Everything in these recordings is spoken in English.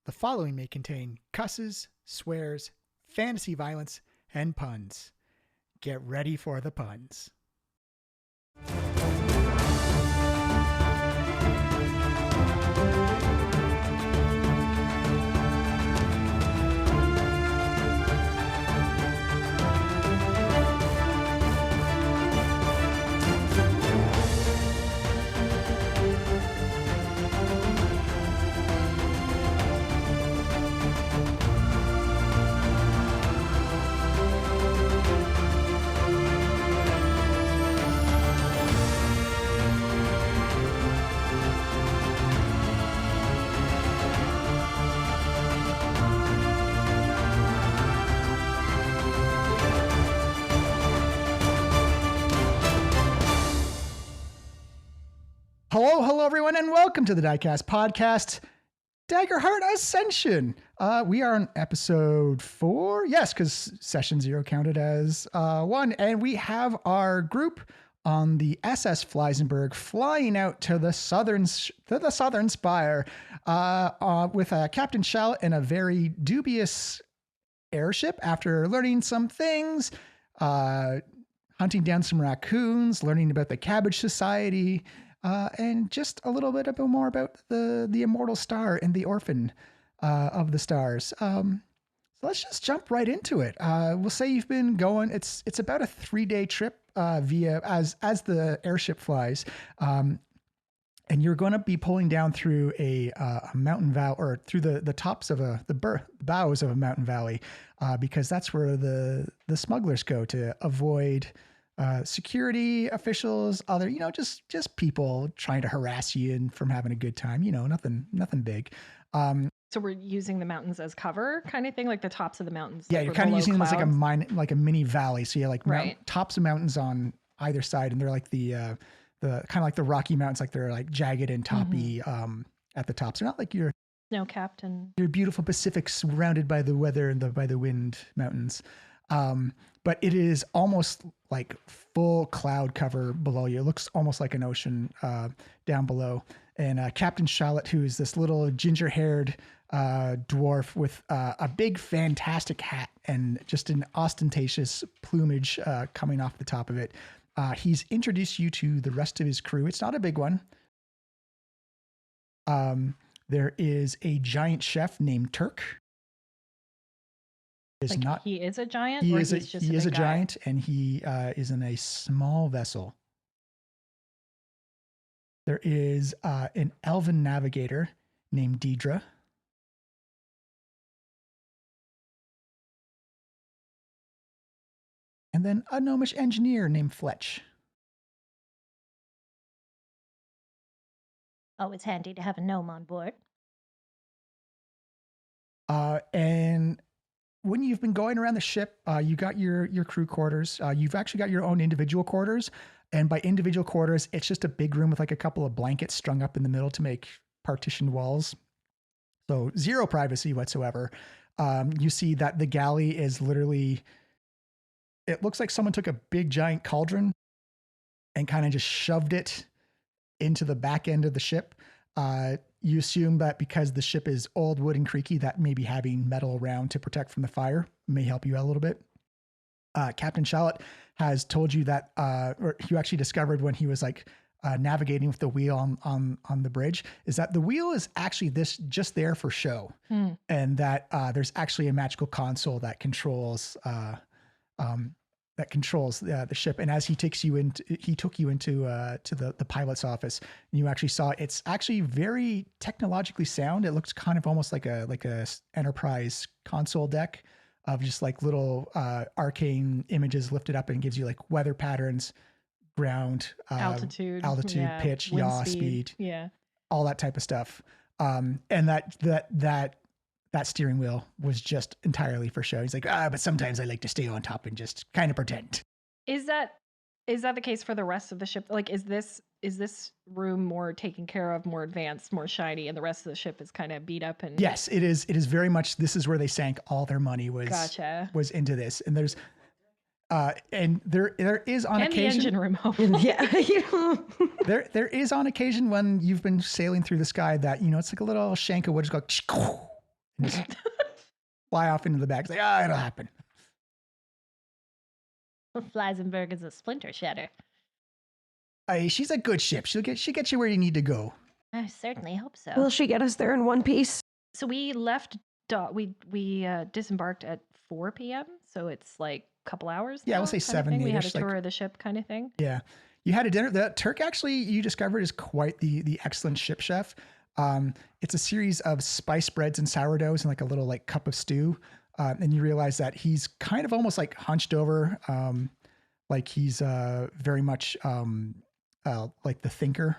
The following may contain cusses, swears, fantasy violence, and puns. Get ready for the puns. Hello, everyone, and welcome to the Diecast podcast, Daggerheart Ascension. We are on episode 4. Yes, because session 0 counted as 1. And we have our group on the SS Fleisenberg flying out to the Southern Spire with Captain Shallot in a very dubious airship after learning some things, hunting down some raccoons, learning about the Cabbage Society, and just a little bit more about the immortal star and the orphan of the stars. So let's just jump right into it. We'll say you've been going. It's about a 3-day trip via as the airship flies, and you're going to be pulling down through a mountain valley, or through the tops of the boughs of a mountain valley, because that's where the smugglers go to avoid security officials, other, just people trying to harass you and from having a good time, nothing big. So we're using the mountains as cover kind of thing, like the tops of the mountains. Yeah, you're kind of using them as like a mini valley. So you have like tops of mountains on either side, and they're like the kind of like the Rocky Mountains, like they're like jagged and toppy at the tops. They're not like your snow-capped and your beautiful Pacific surrounded by the weather and by the wind mountains. But it is almost like full cloud cover below you. It looks almost like an ocean down below. And Captain Shallot, who is this little ginger-haired dwarf with a big, fantastic hat and just an ostentatious plumage coming off the top of it, he's introduced you to the rest of his crew. It's not a big one. There is a giant chef named Turk. He is a giant. He is a giant, and he is in a small vessel. There is an elven navigator named Deidre. And then a gnomish engineer named Fletch. Always handy to have a gnome on board. And when you've been going around the ship, you got your crew quarters. You've actually got your own individual quarters. And by individual quarters, it's just a big room with like a couple of blankets strung up in the middle to make partitioned walls. So 0 privacy whatsoever. You see that the galley is literally, it looks like someone took a big giant cauldron and kind of just shoved it into the back end of the ship. You assume that because the ship is old, wood, and creaky, that maybe having metal around to protect from the fire may help you out a little bit. Captain Shallot has told you that, or you actually discovered when he was like navigating with the wheel on the bridge, is that the wheel is actually just there for show, and that there's actually a magical console that controls the ship. And as he took you into to the pilot's office, and you actually saw it's actually very technologically sound. It looks kind of almost like a Enterprise console deck of just like little arcane images lifted up, and gives you like weather patterns, ground, altitude, yeah, pitch, yaw, speed, all that type of stuff. And that steering wheel was just entirely for show. He's like, but sometimes I like to stay on top and just kind of pretend. Is that the case for the rest of the ship? Like, is this room more taken care of, more advanced, more shiny, and the rest of the ship is kind of beat up? And yes, it is. It is very much. This is where they sank all their money was into this. And there's and there is on occasion the engine room open. there is on occasion when you've been sailing through the sky that it's like a little shank of wood just go and just fly off into the back. It's like, it'll happen. Fleisenberg is a splinter shedder. She's a good ship. She'll get you where you need to go. I certainly hope so. Will she get us there in one piece? So we left. We disembarked at 4 p.m. So it's like a couple hours. Yeah, now, we'll say kind of thing. 7, We had a 8-ish, like- tour of the ship, kind of thing. Yeah. You had a dinner. The Turk actually, you discovered, is quite the excellent ship chef. It's a series of spice breads and sourdoughs and like a little like cup of stew. And you realize that he's kind of almost like hunched over, like he's very much like the thinker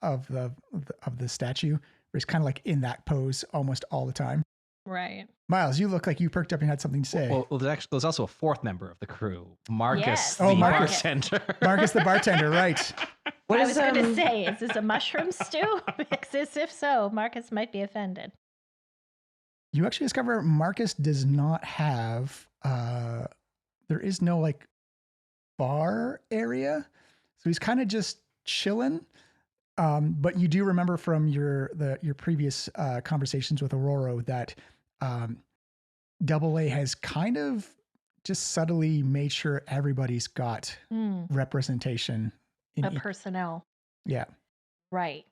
of the statue, where he's kind of like in that pose almost all the time. Right. Miles, you look like you perked up and had something to say. Well, there's also a fourth member of the crew, Marcus, Yes. the Oh, Marcus. bartender. Marcus the bartender, right? What I is was going to say, is this a mushroom stew? Because if so, Marcus might be offended. You actually discover Marcus does not have, there is no like bar area. So he's kind of just chilling. But you do remember from your previous conversations with Aurora that AA has kind of just subtly made sure everybody's got representation in A personnel. Yeah. Right.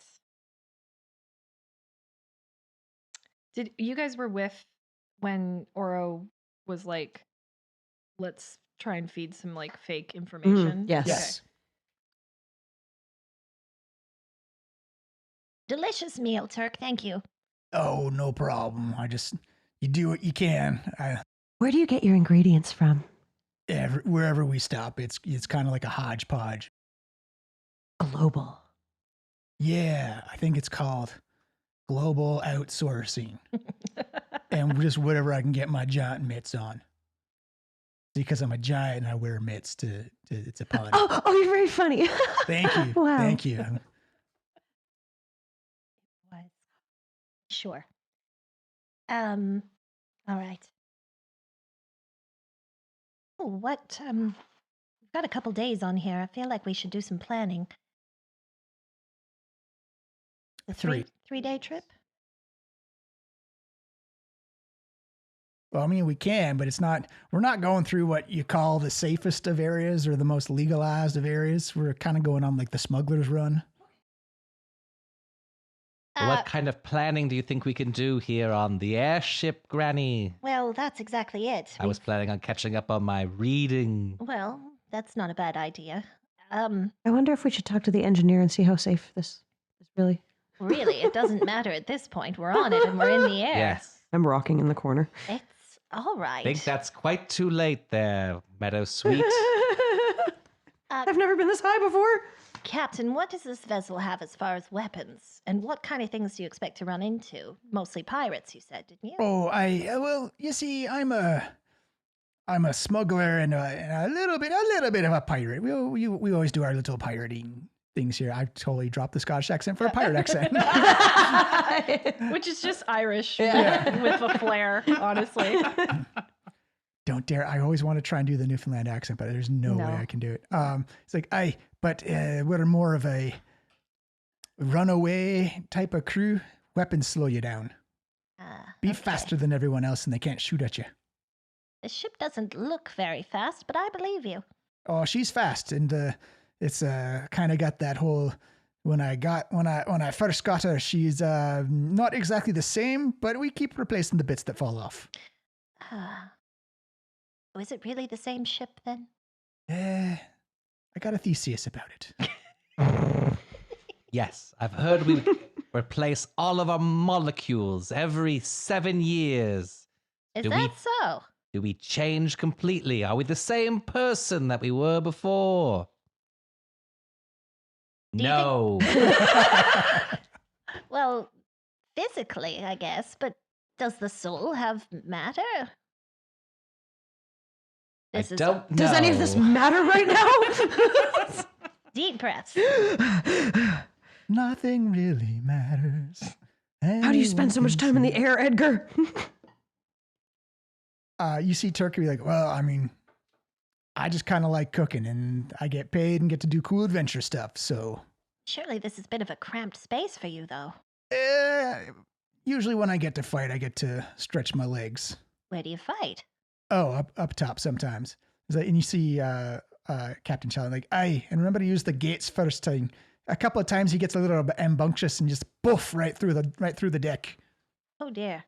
Did you guys were with when Oro was like, let's try and feed some like fake information? yes. Yes. Delicious meal, Turk. Thank you. Oh, no problem. You do what you can. Where do you get your ingredients from? Wherever we stop, it's kind of like a hodgepodge. Global. Yeah, I think it's called global outsourcing. And just whatever I can get my giant mitts on. Because I'm a giant and I wear mitts it's a pun. Oh, you're very funny. Thank you. Wow. Thank you. Was. Sure. All right. Oh, we've got a couple days on here. I feel like we should do some planning. The 3-day trip? Well, I mean, we can, but we're not going through what you call the safest of areas or the most legalized of areas. We're kind of going on like the Smuggler's Run. What kind of planning do you think we can do here on the airship, Granny? Well, that's exactly it. I was planning on catching up on my reading. Well, that's not a bad idea. I wonder if we should talk to the engineer and see how safe this is really. Really, it doesn't matter at this point. We're on it and we're in the air. Yes. I'm rocking in the corner. It's all right. I think that's quite too late there, Meadow Sweet. I've never been this high before. Captain, what does this vessel have as far as weapons? And what kind of things do you expect to run into? Mostly pirates, you said, didn't you? Oh, well, you see, I'm a smuggler and a little bit of a pirate. We always do our little pirating things here. I totally dropped the Scottish accent for a pirate accent. Which is just Irish Yeah. with a flair, honestly. Don't dare. I always want to try and do the Newfoundland accent, but there's no way I can do it. It's like, we're more of a runaway type of crew. Weapons slow you down. Be Okay. faster than everyone else and they can't shoot at you. The ship doesn't look very fast, but I believe you. Oh, she's fast. And it's kind of got that whole, when I first got her, she's not exactly the same, but we keep replacing the bits that fall off. Was it really the same ship then? I got a thesis about it. Yes, I've heard we replace all of our molecules every 7 years. Is Do that we- so? Do we change completely? Are we the same person that we were before? Do you No. Well, physically, I guess, but does the soul have matter? I This is don't know. Does any of this matter right now? deep breaths. Nothing really matters. How do you spend so much time in the air, Edgar? You see Turkey like, well, I mean, I just kind of like cooking and I get paid and get to do cool adventure stuff. So, Surely this is a bit of a cramped space for you, though. usually when I get to fight, I get to stretch my legs. Where do you fight? Oh, up top sometimes. And you see Captain Charlie like, aye, and remember to use the gates first time. A couple of times he gets a little bit rambunctious and just boof right through the deck. Oh dear.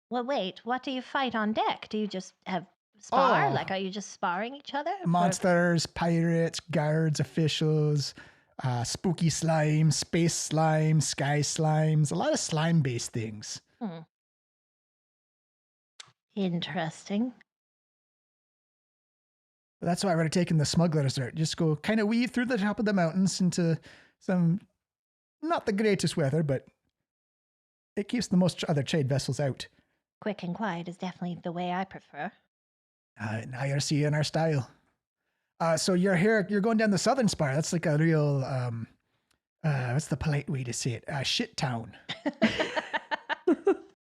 Well, wait. What do you fight on deck? Do you just have spar? Oh. Like, are you just sparring each other? Monsters, pirates, guards, officials, spooky slime, space slime, sky slimes, a lot of slime-based things. Interesting. That's why we're taking the Smuggler's route. Just go kind of weave through the top of the mountains into some, not the greatest weather, but it keeps the most other trade vessels out. Quick and quiet is definitely the way I prefer. Now you're seeing our style. So you're here, you're going down the Southern Spire. That's like a real, what's the polite way to say it? Shit town.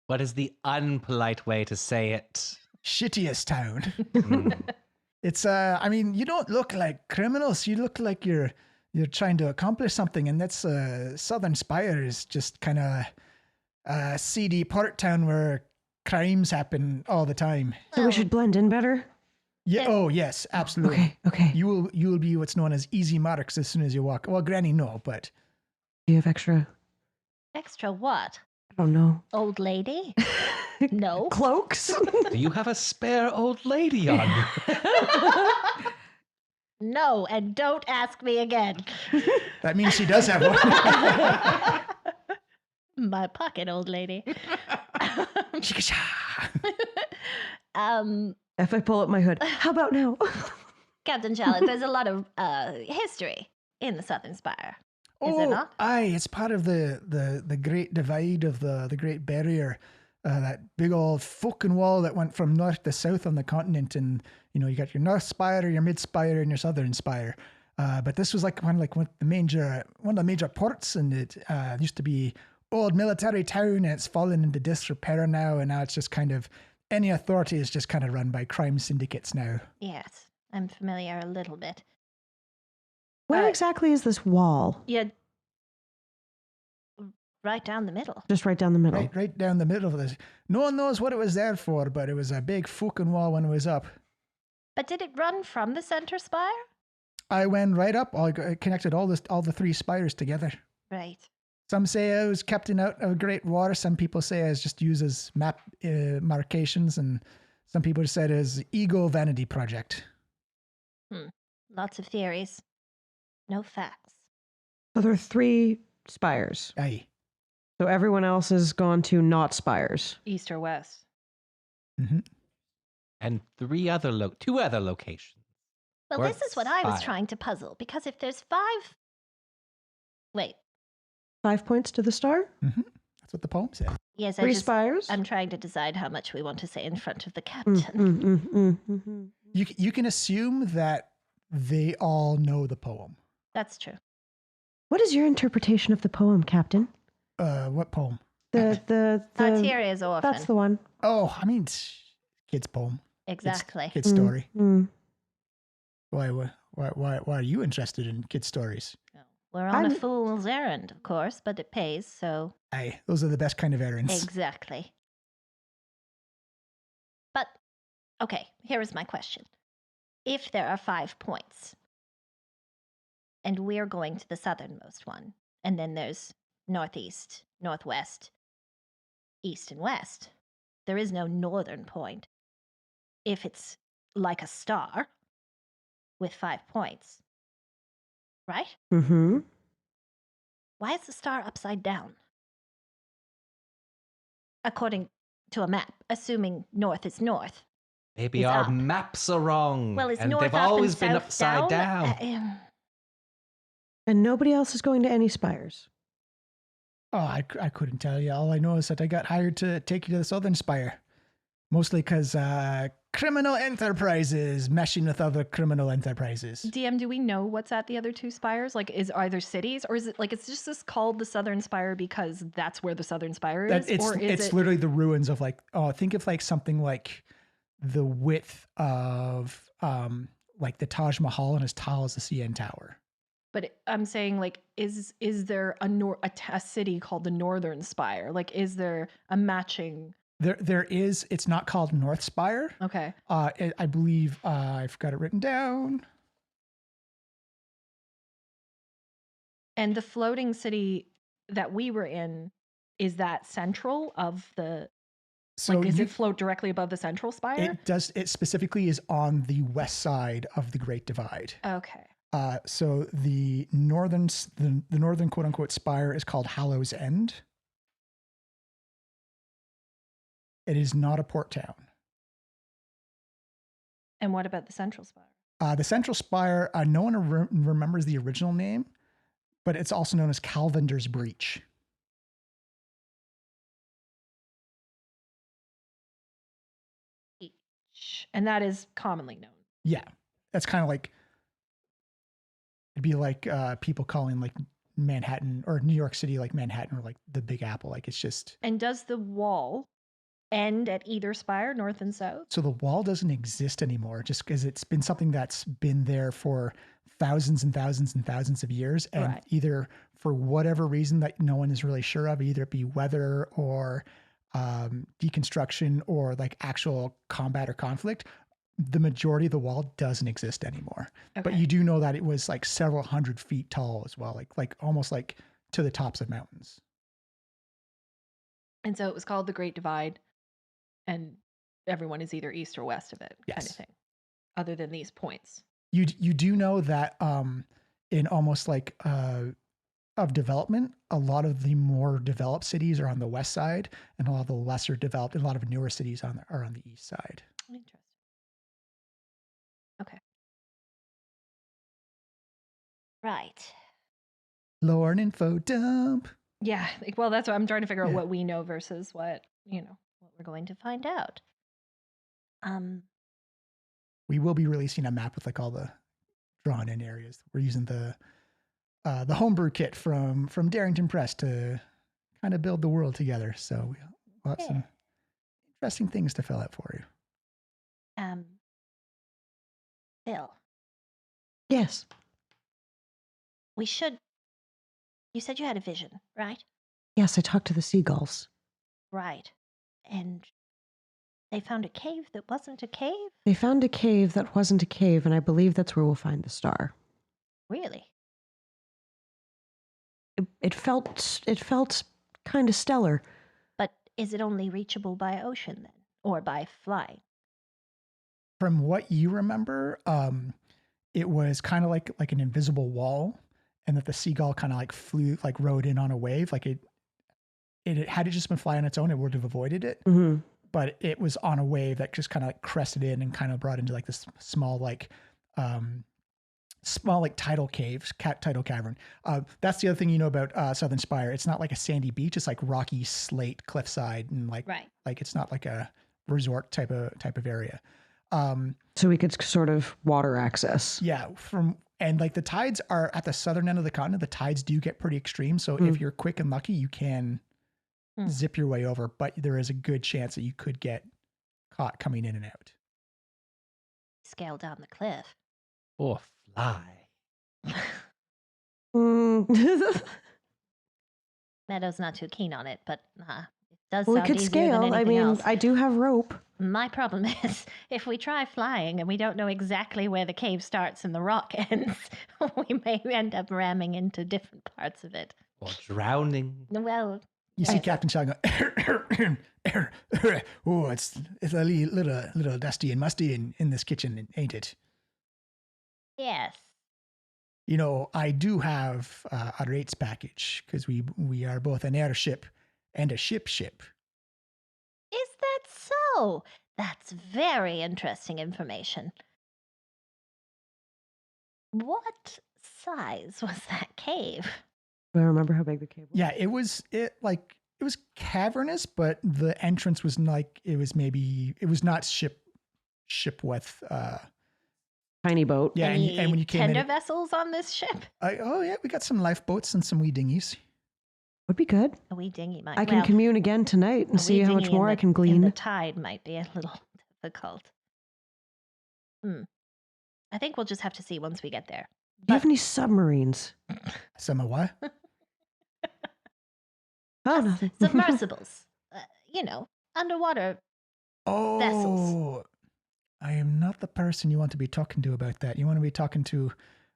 What is the unpolite way to say it? Shittiest town. Mm. It's, I mean, you don't look like criminals. You look like you're trying to accomplish something. And that's, Southern Spire is just kind of a seedy port town where crimes happen all the time. So we should blend in better? Yeah. Oh, yes, absolutely. Okay. You will be what's known as easy marks as soon as you walk. Well, Granny, no, but Do you have extra? Extra what? I don't know. Old lady? No. Cloaks? Do you have a spare old lady on you? No, and don't ask me again. that means she does have one. My pocket, old lady. If I pull up my hood. How about now? Captain Charlotte, there's a lot of history in the Southern Spire. Is there not? Aye, it's part of the Great Divide of the Great Barrier. That big old fucking wall that went from north to south on the continent, and you got your North Spire, your Mid Spire, and your Southern Spire. But this was one of the major ports, and it used to be old military town, and it's fallen into disrepair now, and now it's just kind of any authority is just kind of run by crime syndicates now. Yes, I'm familiar a little bit. Where exactly is this wall? Yeah, right down the middle. Just right down the middle. Right down the middle of this. No one knows what it was there for, but it was a big fucking wall when it was up. But did it run from the center spire? I went right up. I connected all the three spires together. Right. Some say I was kept out of great water. Some people say I was just used as map marcations, and some people said it was ego vanity project. Lots of theories. No facts. So there are 3 spires. Aye. So everyone else has gone to not spires. East or west? Mm-hmm. And 2 other locations. Well, Or this is what I was 5. trying to puzzle, because if there's 5... Wait. 5 points to the star? Mm-hmm. That's what the poem said. Yes, 3 spires? I'm trying to decide how much we want to say in front of the captain. You can assume that they all know the poem. That's true. What is your interpretation of the poem, Captain? What poem? The Arteria's orphan. Mm. That's the one. Oh, I mean, kid's poem. Exactly. Kid's story. Mm. Why are you interested in kid stories? We're on a fool's errand, of course, but it pays, so... Aye, those are the best kind of errands. Exactly. But, okay, here is my question. If there are 5 points, and we're going to the southernmost one, and then there's northeast, northwest, east, and west, there is no northern point. If it's like a star with 5 points, right? Mm-hmm. Why is the star upside down? According to a map, assuming north is north. Maybe It's our up. maps are wrong. Well, is and north they've up always and been south upside down. And nobody else is going to any spires. Oh, I couldn't tell you. All I know is that I got hired to take you to the Southern Spire. Mostly because criminal enterprises meshing with other criminal enterprises. DM, do we know what's at the other 2 spires? Like, are there cities, or is it like it's just this called the Southern Spire because that's where the Southern Spire is? Or is it's it literally the ruins of think of like something like the width of like the Taj Mahal and as tall as the CN Tower. But I'm saying, like, is there a city called the Northern Spire? Like, is there a matching? There is. It's not called North Spire. Okay. I believe I've got it written down. And the floating city that we were in, is that central of the? So like, does it float directly above the Central Spire? It does. It specifically is on the west side of the Great Divide. Okay. So the northern quote unquote spire is called Hallow's End. It is not a port town. And what about the Central Spire? The Central Spire, no one remembers the original name, but it's also known as Calvinder's Breach. And that is commonly known. Yeah, that's kind of like, it'd be like people calling like Manhattan or New York City like Manhattan or like the Big Apple. Like it's just. And does the wall end at either spire, north and south? So the wall doesn't exist anymore, just because it's been something that's been there for thousands and thousands and thousands of years, and Right. either for whatever reason that no one is really sure of, either it be weather or deconstruction or like actual combat or conflict, the majority of the wall doesn't exist anymore. Okay. But you do know that it was like several hundred feet tall as well, like almost like to the tops of mountains. And so it was called the Great Divide, and everyone is either east or west of it, kind Yes. of thing, other than these points. You do know that in almost like of development, a lot of the more developed cities are on the west side, and a lot of the lesser developed, and a lot of newer cities are on the east side. Interesting. Okay. Right. Lore and info dump. Yeah. Well, that's what I'm trying to figure out Yeah. what we know versus what, What we're going to find out. We will be releasing a map with like all the drawn in areas. We're using the homebrew kit from Darrington Press to kind of build the world together. So we'll have some interesting things to fill out for you. Phil, Yes. you said you had a vision, right? Yes, I talked to the seagulls. Right. And they found a cave that wasn't a cave? They found a cave that wasn't a cave, and I believe that's where we'll find the star. Really? It felt kind of stellar. But is it only reachable by ocean then? Or by flying? From what you remember, it was kind of like an invisible wall, and that the seagull kind of like flew, like rode in on a wave. Like it had it just been flying on its own, it would have avoided it. Mm-hmm. But it was on a wave that just kind of like crested in and kind of brought into like this small tidal cavern. That's the other thing you know about Southern Spire. It's not like a sandy beach. It's like rocky slate cliffside, and like it's not like a resort type of area. So we could sort of water access. Yeah, and like the tides are at the southern end of the continent. The tides do get pretty extreme. So if you're quick and lucky, you can zip your way over. But there is a good chance that you could get caught coming in and out. Scale down the cliff. Or fly. Meadow's not too keen on it, but it does We sound could easier scale. than I anything mean, else. I do have rope. My problem is, if we try flying and we don't know exactly where the cave starts and the rock ends, we may end up ramming into different parts of it. Or drowning. Well, You see Yes. Captain Shaw go, oh, it's a little dusty and musty in this kitchen, ain't it? yes. You know, I do have a rates package because we are both an airship and a ship. Is that so? That's very interesting information. What size was that cave? Do I remember how big the cave was? Yeah, it was cavernous, but the entrance was like it was not ship width. Tiny boat. Yeah, Any and when you came tender in, vessels on this ship? we got some lifeboats and some wee dinghies. Would be good. A wee dinghy might. I can well, commune again tonight a and see wee how much dinghy in more I the- can in glean. The tide might be a little difficult. I think we'll just have to see once we get there. Do you have any submarines? Some of what? Oh, nothing. Submersibles. Underwater. Oh, Vessels. I am not the person you want to be talking to about that. You want to be talking to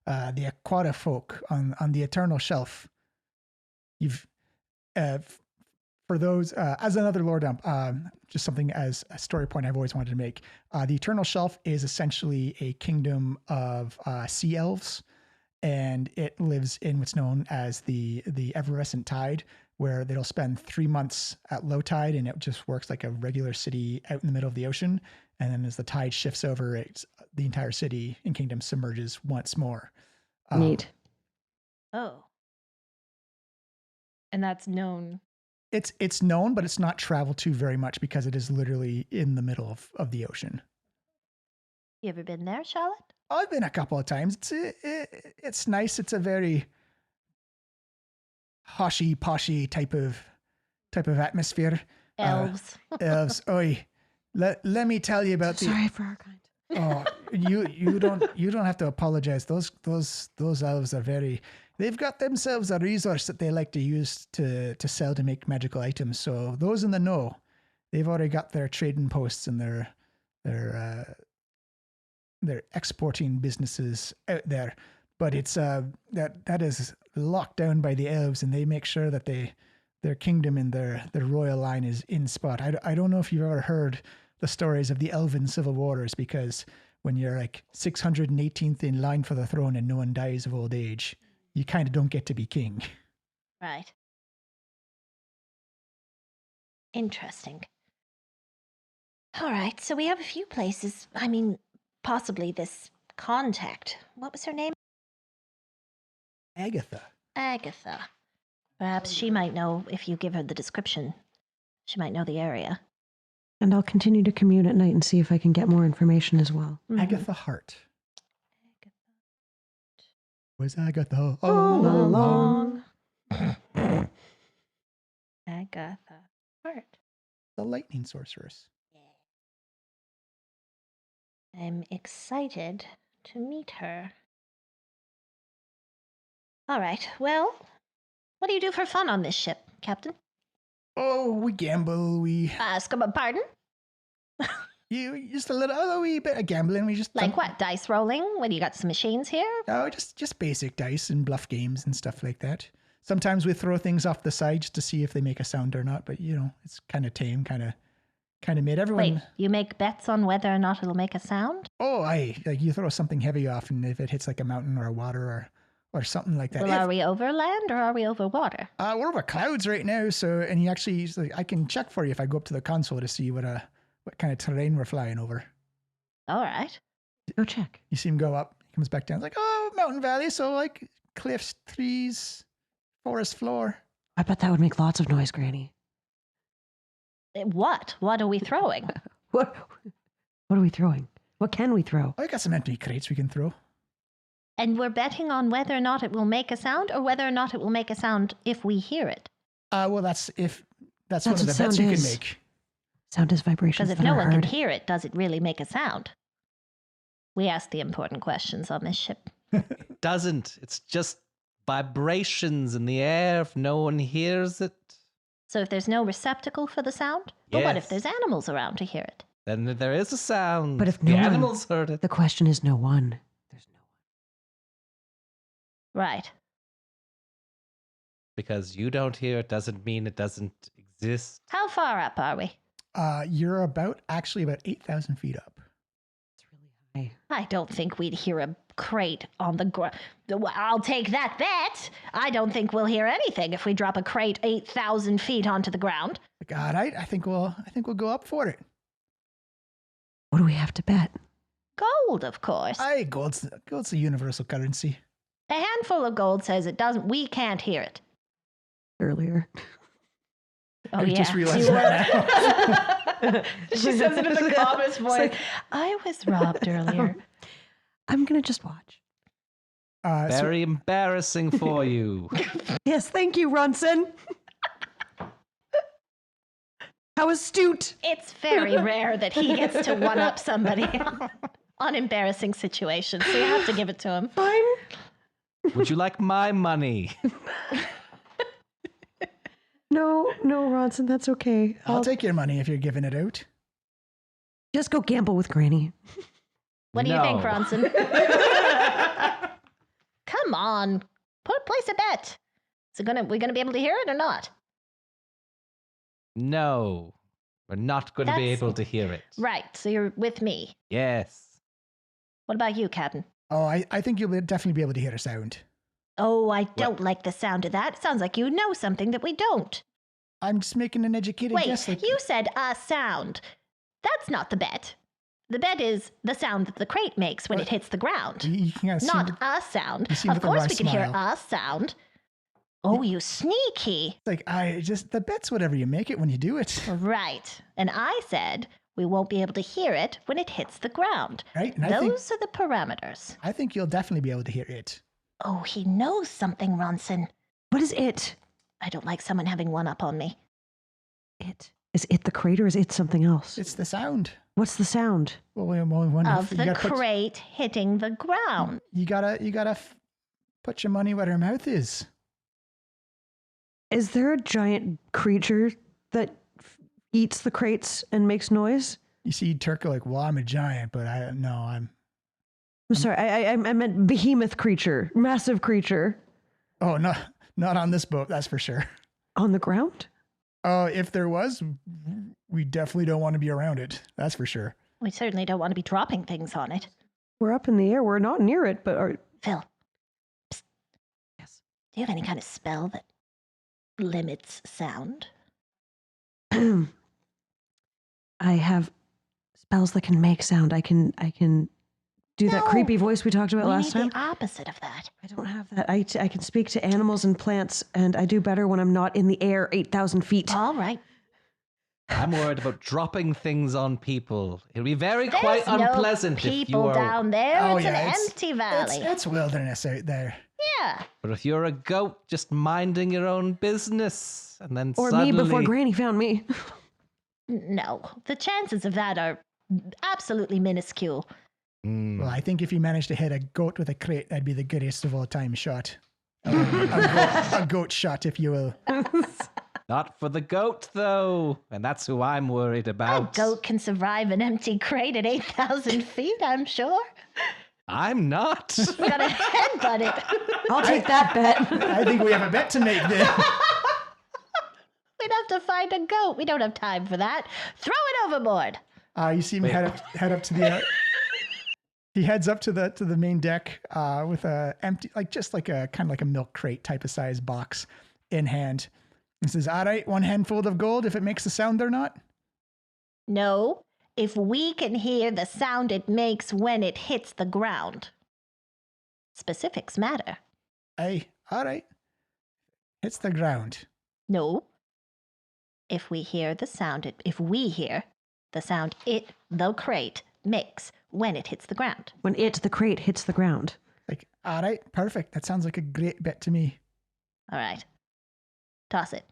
the Aquata folk on the Eternal Shelf. You've, for those, as another lore dump, just something as a story point I've always wanted to make. The Eternal Shelf is essentially a kingdom of sea elves, and it lives in what's known as the Effervescent Tide, where they'll spend 3 months at low tide, and it just works like a regular city out in the middle of the ocean. And then as the tide shifts over, the entire city and kingdom submerges once more. Neat. Oh. And that's known. It's known, but it's not traveled to very much because it is literally in the middle of the ocean. You ever been there, Charlotte? I've been a couple of times. It's nice. It's a very hoshy poshy type of atmosphere. Elves. Elves. Oi, let me tell you about Sorry for our kind. Oh, you don't have to apologize. Those elves are very. They've got themselves a resource that they like to use to sell to make magical items. So those in the know, they've already got their trading posts and their exporting businesses out there. But it's that is locked down by the elves, and they make sure that their kingdom and their royal line is in spot. I don't know if you've ever heard the stories of the elven civil wars, because when you're like 618th in line for the throne and no one dies of old age, you kind of don't get to be king. Right. Interesting. All right, so we have a few places. I mean, possibly this contact. What was her name? Agatha. Agatha. Perhaps she might know if you give her the description. She might know the area. And I'll continue to commute at night and see if I can get more information as well. Mhm. Agatha Hart. Was Agatha All all along. Agatha Hart. the lightning sorceress? I'm excited to meet her. All right, well, what do you do for fun on this ship, Captain? Oh, we gamble. We Pardon? you just a wee bit of gambling. We just Like what? Dice rolling? What, you got some machines here? Oh, just basic dice and bluff games and stuff like that. Sometimes we throw things off the side just to see if they make a sound or not. But it's kind of tame, kind of made everyone. Wait, you make bets on whether or not it'll make a sound? Oh, like you throw something heavy off, and if it hits like a mountain or a water or something like that. Well, are we over land or are we over water? We're over clouds right now, and he actually, I can check for you if I go up to the console to see what kind of terrain we're flying over. All right. Go check. You see him go up, he comes back down. It's like, oh, mountain valley, so like cliffs, trees, forest floor. I bet that would make lots of noise, Granny. What? What are we throwing? What are we throwing? What can we throw? I got some empty crates we can throw. And we're betting on whether or not it will make a sound or whether or not it will make a sound if we hear it. Well, that's one of what the bets sound you can is. make. Sound is vibrations Because if that no are one can heard. hear it, does it really make a sound? We ask the important questions on this ship. It doesn't. It's just vibrations in the air if no one hears it. So if there's no receptacle for the sound? But what if Yes. there's animals around to hear it? Then there is a sound. But if the no one- animals heard it. The question is no one. There's no one. Right. Because you don't hear it doesn't mean it doesn't exist. How far up are we? You're actually about 8,000 feet up. It's really high. I don't think we'd hear a crate on the ground. I'll take that bet. I don't think we'll hear anything if we drop a crate 8,000 feet onto the ground. Like, all right, I think we'll go up for it. What do we have to bet? Gold, of course. Aye, gold's the universal currency. A handful of gold says it doesn't. We can't hear it. Earlier. Oh, I yeah. just realized that now. She says it in the calmest voice. like- I was robbed earlier. I'm going to just watch. So- Very embarrassing for you. Yes, thank you, Ronson. How astute. It's very rare that he gets to one-up somebody on embarrassing situations, so you have to give it to him. Fine. Would you like my money? No, Ronson, that's okay. I'll take your money if you're giving it out. Just go gamble with Granny. What do you think, No. Ronson? Come on, place a bet. We gonna be able to hear it or not? No. We're not going to be That's- able to hear it. Right. So you're with me. Yes. What about you, Captain? Oh, I think you'll definitely be able to hear a sound. Oh, I don't like the sound of that. It sounds like you know something that we don't. I'm just making an educated Wait, guess. Like, you said a sound. That's not the bet. The bet is the sound that the crate makes when it hits the ground. you can kind of see Not a sound. you seem Of with a course wry we can hear smile. a sound. Oh, you sneaky. like the bet's whatever you make it when you do it, Right. And I said we won't be able to hear it when it hits the ground. right? And Those are the parameters. I think you'll definitely be able to hear it. Oh, he knows something, Ronson. What is it? I don't like someone having one up on me. It. Is it the crate or is it something else? It's the sound. What's the sound? Well, we wonder Of if the you gotta crate hitting the ground. you gotta put your money where her mouth is. Is there a giant creature that eats the crates and makes noise? You see Turco like, well, I'm a giant, but I'm I'm sorry, I meant behemoth creature, massive creature oh not on this boat, that's for sure. on the ground. Oh, if there was, we definitely don't want to be around it. That's for sure. We certainly don't want to be dropping things on it. We're up in the air. We're not near it, but Phil, psst. Yes. Do you have any kind of spell that limits sound? I have spells that can make sound. I can do that No, creepy voice we talked about we last need time. the opposite of that. I don't have that. I can speak to animals and plants, and I do better when I'm not in the air 8,000 feet. All right. I'm worried about dropping things on people. It'll be very There's quite no unpleasant if you people are. down there. Oh, it's yeah, an it's- empty valley. It's wilderness out there. Yeah. But if you're a goat, just minding your own business, and then Or suddenly, me before Granny found me. No, the chances of that are absolutely minuscule. Mm. Well, I think if you managed to hit a goat with a crate, that'd be the greatest of all time shot. A goat shot, if you will. Not for the goat, though, and that's who I'm worried A about. goat can survive an empty crate at 8,000 feet, I'm sure. I'm not. You gotta headbutt it. I'll take that bet. I think we have a bet to make there. We'd have to find a goat. We don't have time for that. Throw it overboard. You see him Wait. head up to the. He heads up to the main deck with a empty, just like a kind of like a milk crate type of size box in hand. And says, "All right, one handful of gold if it makes a sound or not." No, if we can hear the sound it makes when it hits the ground. Specifics matter. Hey, all right. Hits the ground. No. If we hear the sound it the crate makes when it hits the ground. When the crate hits the ground. Like, all right, perfect. That sounds like a great bet to me. All right. Toss it.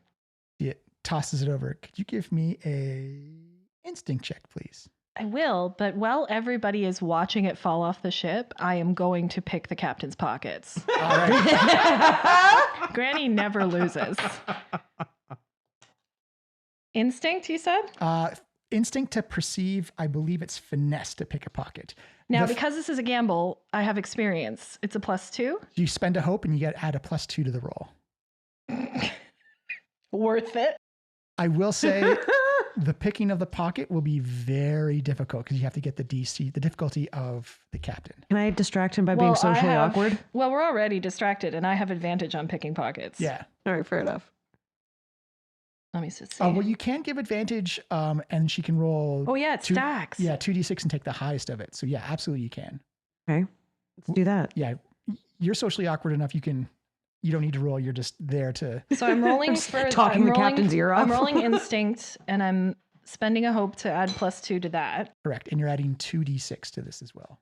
It tosses it over. Could you give me a instinct check, please? I will, but while everybody is watching it fall off the ship, I am going to pick the captain's pockets. All right. Granny never loses. Instinct, you said? Instinct to perceive. I believe it's finesse to pick a pocket. Now, The- because this is a gamble, I have experience. It's a +2. You spend a hope and you add a +2 to the roll. Worth it. I will say the picking of the pocket will be very difficult because you have to get the difficulty of the captain. Can I distract him by being socially awkward? Well, we're already distracted, and I have advantage on picking pockets. Yeah. All right, fair enough. Let me just see. Oh, well, you can give advantage, and she can roll. Oh, yeah, it stacks. Yeah, 2d6 and take the highest of it. So yeah, absolutely you can. Okay, let's do that. Yeah, you're socially awkward enough. You don't need to roll. You're just there to. So I'm rolling for talking I'm the rolling- captain's ear I'm off. rolling instinct, and I'm spending a hope to add +2 to that. Correct, and you're adding 2d6 to this as well.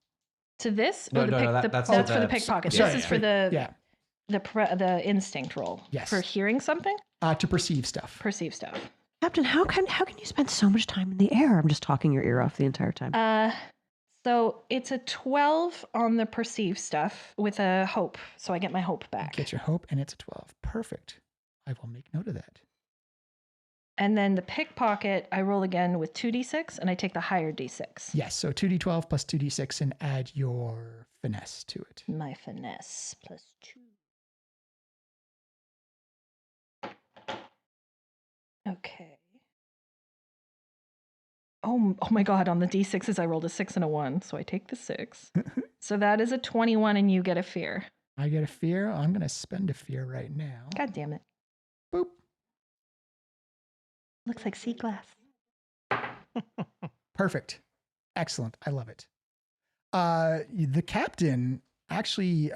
To this, No, or the no, pick, no, the, that's that's the- for the pickpocket. sorry, This is for the Yeah, the instinct roll. Yes. For hearing something, to perceive stuff. perceive stuff. Captain, how can you spend so much time in the air? I'm just talking your ear off the entire time. So it's a 12 on the perceive stuff with a hope. So I get my hope back. Get your hope, and it's a 12. Perfect. I will make note of that. And then the pickpocket, I roll again with 2d6, and I take the higher d6. Yes, so 2d12 plus 2d6 and add your finesse to it. My finesse plus 2. Okay. Oh my god, on the d6s, I rolled a 6 and a 1, so I take the 6. So that is a 21, and you get a fear. I get a fear. I'm going to spend a fear right now. God damn it. Boop. Looks like sea glass. Perfect. Excellent. I love it. The captain actually,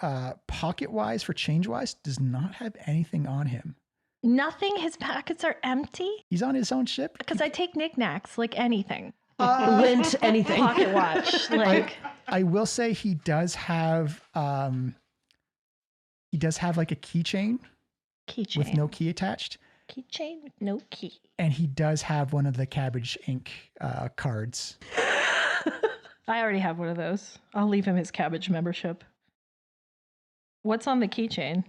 pocket-wise for change-wise, does not have anything on him. Nothing? His pockets are empty? He's on his own ship. Because I take knickknacks, like anything. Lint, anything. Pocket watch, like... I will say he does have like a keychain Keychain. with no key attached. Keychain with no key. And he does have one of the Cabbage Inc. Cards. I already have one of those. I'll leave him his cabbage membership. What's on the keychain?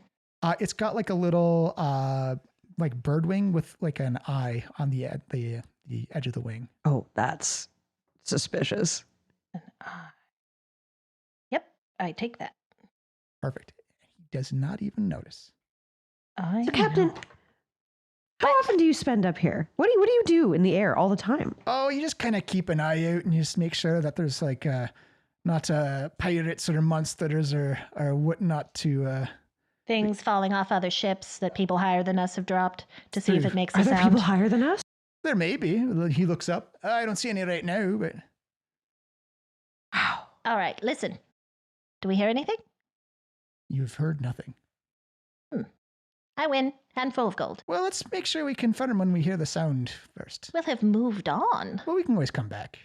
It's got like a little like bird wing with like an eye on the edge of the wing. Oh, that's suspicious. An eye. Yep, I take that. Perfect. He does not even notice. So, Captain, how often do you spend up here? What do you do in the air all the time? Oh, you just kind of keep an eye out and you just make sure that there's like not pirates or monsters or whatnot to. Things falling off other ships that people higher than us have dropped to see if it makes a Are there sound. people higher than us? There may be. He looks up. I don't see any right now, but. Wow. All right, listen. Do we hear anything? You've heard nothing. I win. Handful of gold. Well, let's make sure we confirm when we hear the sound first. We'll have moved on. Well, we can always come back.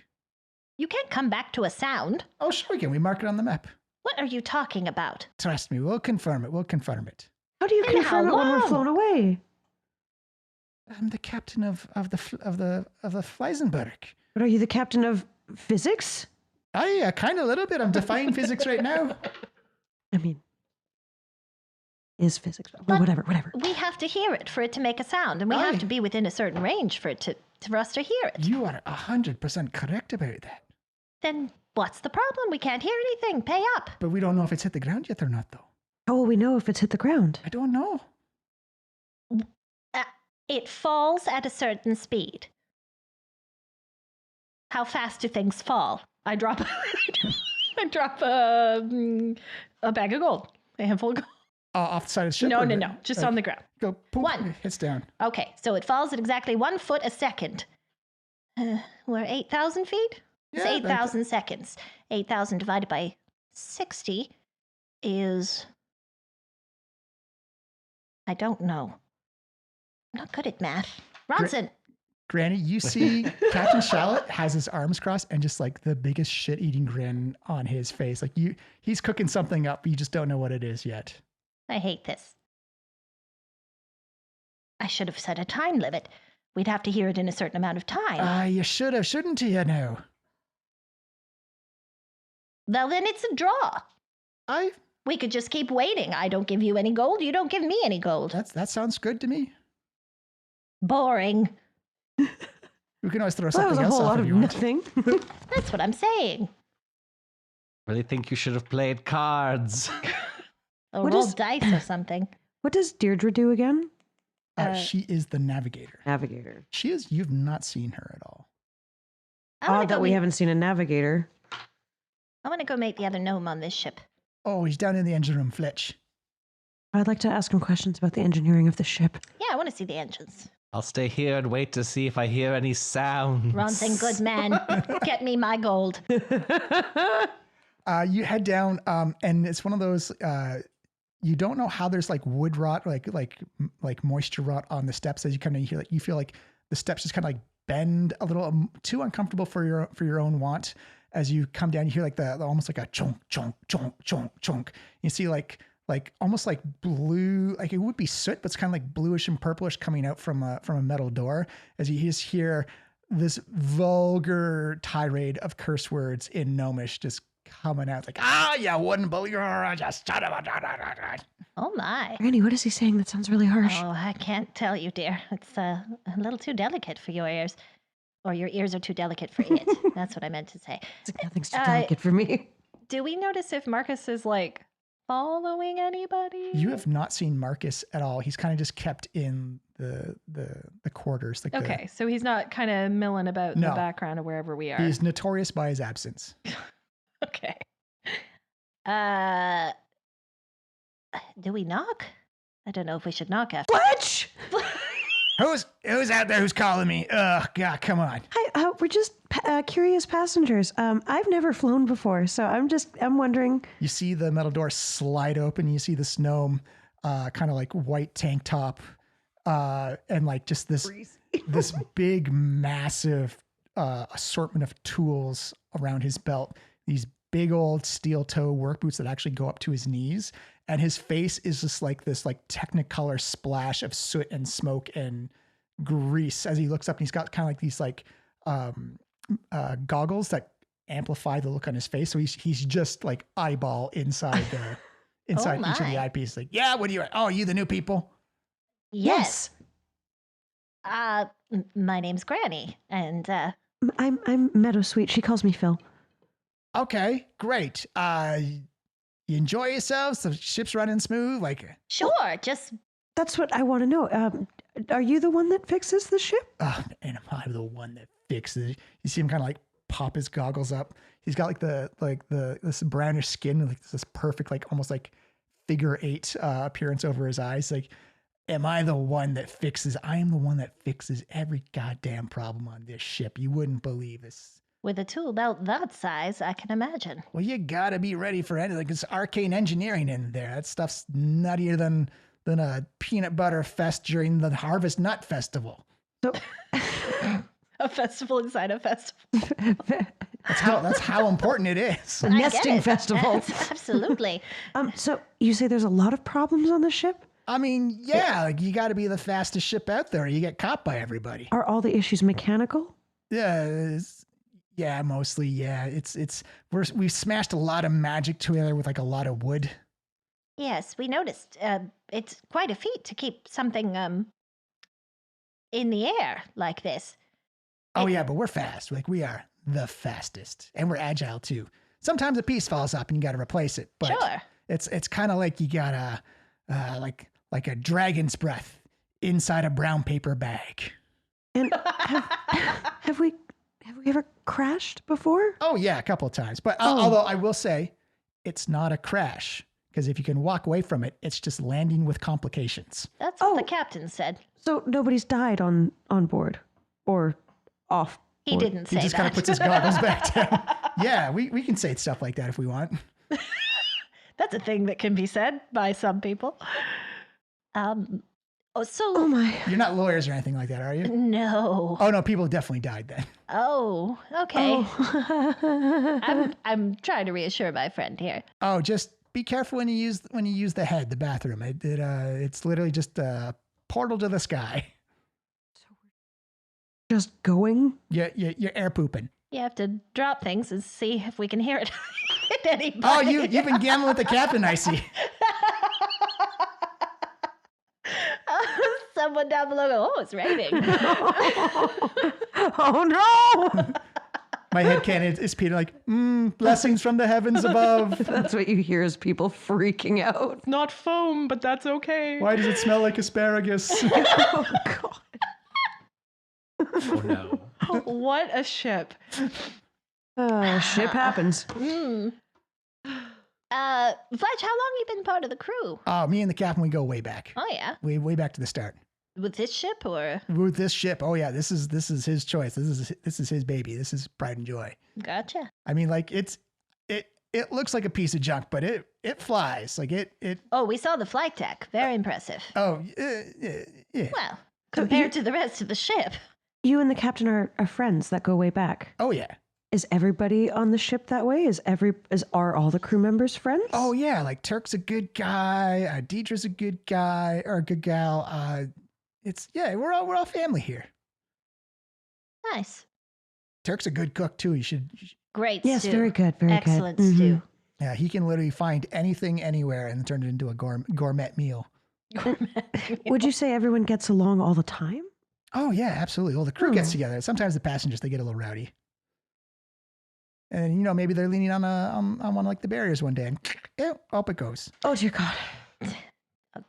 You can't come back to a sound. Oh, sure we can. We mark it on the map. What are you talking about? Trust me, we'll confirm it. We'll confirm it. How do you And confirm how it when we're long? flown away? I'm the captain of the Fleisenberg. But are you the captain of physics? I kind of a little bit. I'm defying physics right now. I mean, is physics? Well, But- whatever. We have to hear it for it to make a sound, and we have Aye. to be within a certain range for it for us to hear it. You are 100% correct about that. Then what's the problem? We can't hear anything. Pay up. But we don't know if it's hit the ground yet or not, though. How will we know if it's hit the ground? I don't know. It falls at a certain speed. How fast do things fall? I drop a bag of gold. A handful of gold. Off the side of the ship? No, or no, the- no. Just like, on the ground. Go, boom, One. it hits down. Okay, so it falls at exactly 1 foot a second. We're 8,000 feet? It's Yeah, 8,000 seconds. 8,000 divided by 60 is... I don't know. I'm not good at math. Ronson, Granny, you see Captain Shallot has his arms crossed and just like the biggest shit-eating grin on his face. Like he's cooking something up, but you just don't know what it is yet. I hate this. I should have set a time limit. We'd have to hear it in a certain amount of time. You should have, shouldn't you now? Well, then it's a draw. We could just keep waiting. I don't give you any gold. You don't give me any gold. That sounds good to me. Boring. We can always throw Well, that was something a else whole off lot if of you want. nothing. That's what I'm saying. Really think you should have played cards. Or What roll is- dice or something. What does Deirdre do again? She is the navigator. Navigator. You've not seen her at all. I wanna Odd that go we meet- haven't seen a navigator. I want to go meet the other gnome on this ship. Oh, he's down in the engine room, Fletch. I'd like to ask him questions about the engineering of the ship. Yeah, I want to see the engines. I'll stay here and wait to see if I hear any sounds. Ronson, good man. Get me my gold. You head down, and it's one of those. You don't know how there's like wood rot, like moisture rot on the steps. As you kind of hear, like you feel like the steps just kind of like bend a little, too uncomfortable for your own want. As you come down, you hear like the almost like a chonk chonk chonk chonk chonk. You see like almost like blue, like it would be soot, but it's kind of like bluish and purplish coming out from a metal door. As you just hear this vulgar tirade of curse words in Gnomish just coming out like, ah, you wouldn't believe just shut up. Oh my. Granny, what is he saying? That sounds really harsh. Oh, I can't tell you, dear. It's a little too delicate for your ears. Or your ears are too delicate for it. That's what I meant to say. Nothing's too delicate for me. Do we notice if Marcus is like following anybody? You have not seen Marcus at all. He's kind of just kept in the quarters. Like Okay, so he's not kind of milling about in No. the background of wherever we are. He's notorious by his absence. Okay. Do we knock? I don't know if we should knock after. Fletch! Who's out there who's calling me? Ugh, God, come on. Hi, we're just curious passengers. I've never flown before, so I'm wondering. You see the metal door slide open. You see this gnome, kind of like white tank top, and like just this big, massive assortment of tools around his belt. These big old steel toe work boots that actually go up to his knees. And his face is just like this like technicolor splash of soot and smoke and grease as he looks up, and he's got kind of like these like goggles that amplify the look on his face. So he's just like eyeball inside the inside each of the my. eyepieces. Like, yeah, what are you? Oh, you the new people? Yes. My name's Granny, and I'm Meadowsweet. She calls me Phil. Okay, great. You enjoy yourselves? The ship's running smooth? Like, sure, just That's what I want to know. Are you the one that fixes the ship? and am I the one that fixes it? You see him kind of like pop his goggles up. He's got like this brownish skin, like this perfect, like almost like figure eight appearance over his eyes. Like, am I the one that fixes? I am the one that fixes every goddamn problem on this ship. You wouldn't believe this. with a tool belt that size, I can imagine. Well, you gotta be ready for anything. Like, it's arcane engineering in there. That stuff's nuttier than a peanut butter fest during the Harvest Nut Festival. So, A festival inside a festival. That's how important it is. a I get nesting it. festival. Absolutely. So you say there's a lot of problems on the ship? I mean, yeah, like you got to be the fastest ship out there. Or you get caught by everybody. Are all the issues mechanical? Yeah, mostly. Yeah, we've smashed a lot of magic together with like a lot of wood. Yes, we noticed. It's quite a feat to keep something in the air like this. Oh yeah, but we're fast. Like we are the fastest, and we're agile too. Sometimes a piece falls up and you got to replace it. But Sure. it's kind of like you got like a dragon's breath inside a brown paper bag. And have we ever crashed before? Oh yeah, a couple of times. But although I will say, it's not a crash, because if you can walk away from it, it's just landing with complications. That's what the Oh. captain said. So nobody's died on board or off He board? didn't He say just that. kind of puts his goggles back down. Yeah, we can say stuff like that if we want. That's a thing that can be said by some people. Oh my. You're not lawyers or anything like that, are you? No. Oh no, people definitely died then. Oh, okay. Oh. I'm trying to reassure my friend here. Oh, just be careful when you use the head, the bathroom. It's literally just a portal to the sky. Just going? You're air pooping. You have to drop things and see if we can hear it hit anybody. Oh, you've been gambling with the captain, I see. Someone down below go, oh, it's raining. Oh no! My headcanon is Peter like, blessings from the heavens above. That's what you hear is people freaking out. Not foam, but that's okay. Why does it smell like asparagus? Oh god. Oh no. What a ship. Ship happens. Fletch, how long you been part of the crew? Oh, me and the captain, we go way back. Oh yeah, Way back to the start. with this ship or With this ship, oh yeah, this is his choice. This is his baby. This is pride and joy. gotcha. I mean, like it looks like a piece of junk, but it flies. Like it. Oh, we saw the flight deck. Very impressive. Oh yeah. Well, compared to the rest of the ship. You and the captain are friends that go way back. Oh yeah. Is everybody on the ship that way? Are all the crew members friends? Oh yeah. Like Turk's a good guy. Deidre's a good guy or a good gal. We're all family here. Nice. Turk's a good cook too. You should. Great Yes, stew. very good. Very Excellent good. stew. Yeah, he can literally find anything anywhere and turn it into a gourmet meal. Would you say everyone gets along all the time? Oh yeah, absolutely. Well, the crew gets Oh. together. Sometimes the passengers they get a little rowdy, and maybe they're leaning on one of like the barriers one day, and up it goes. Oh dear God.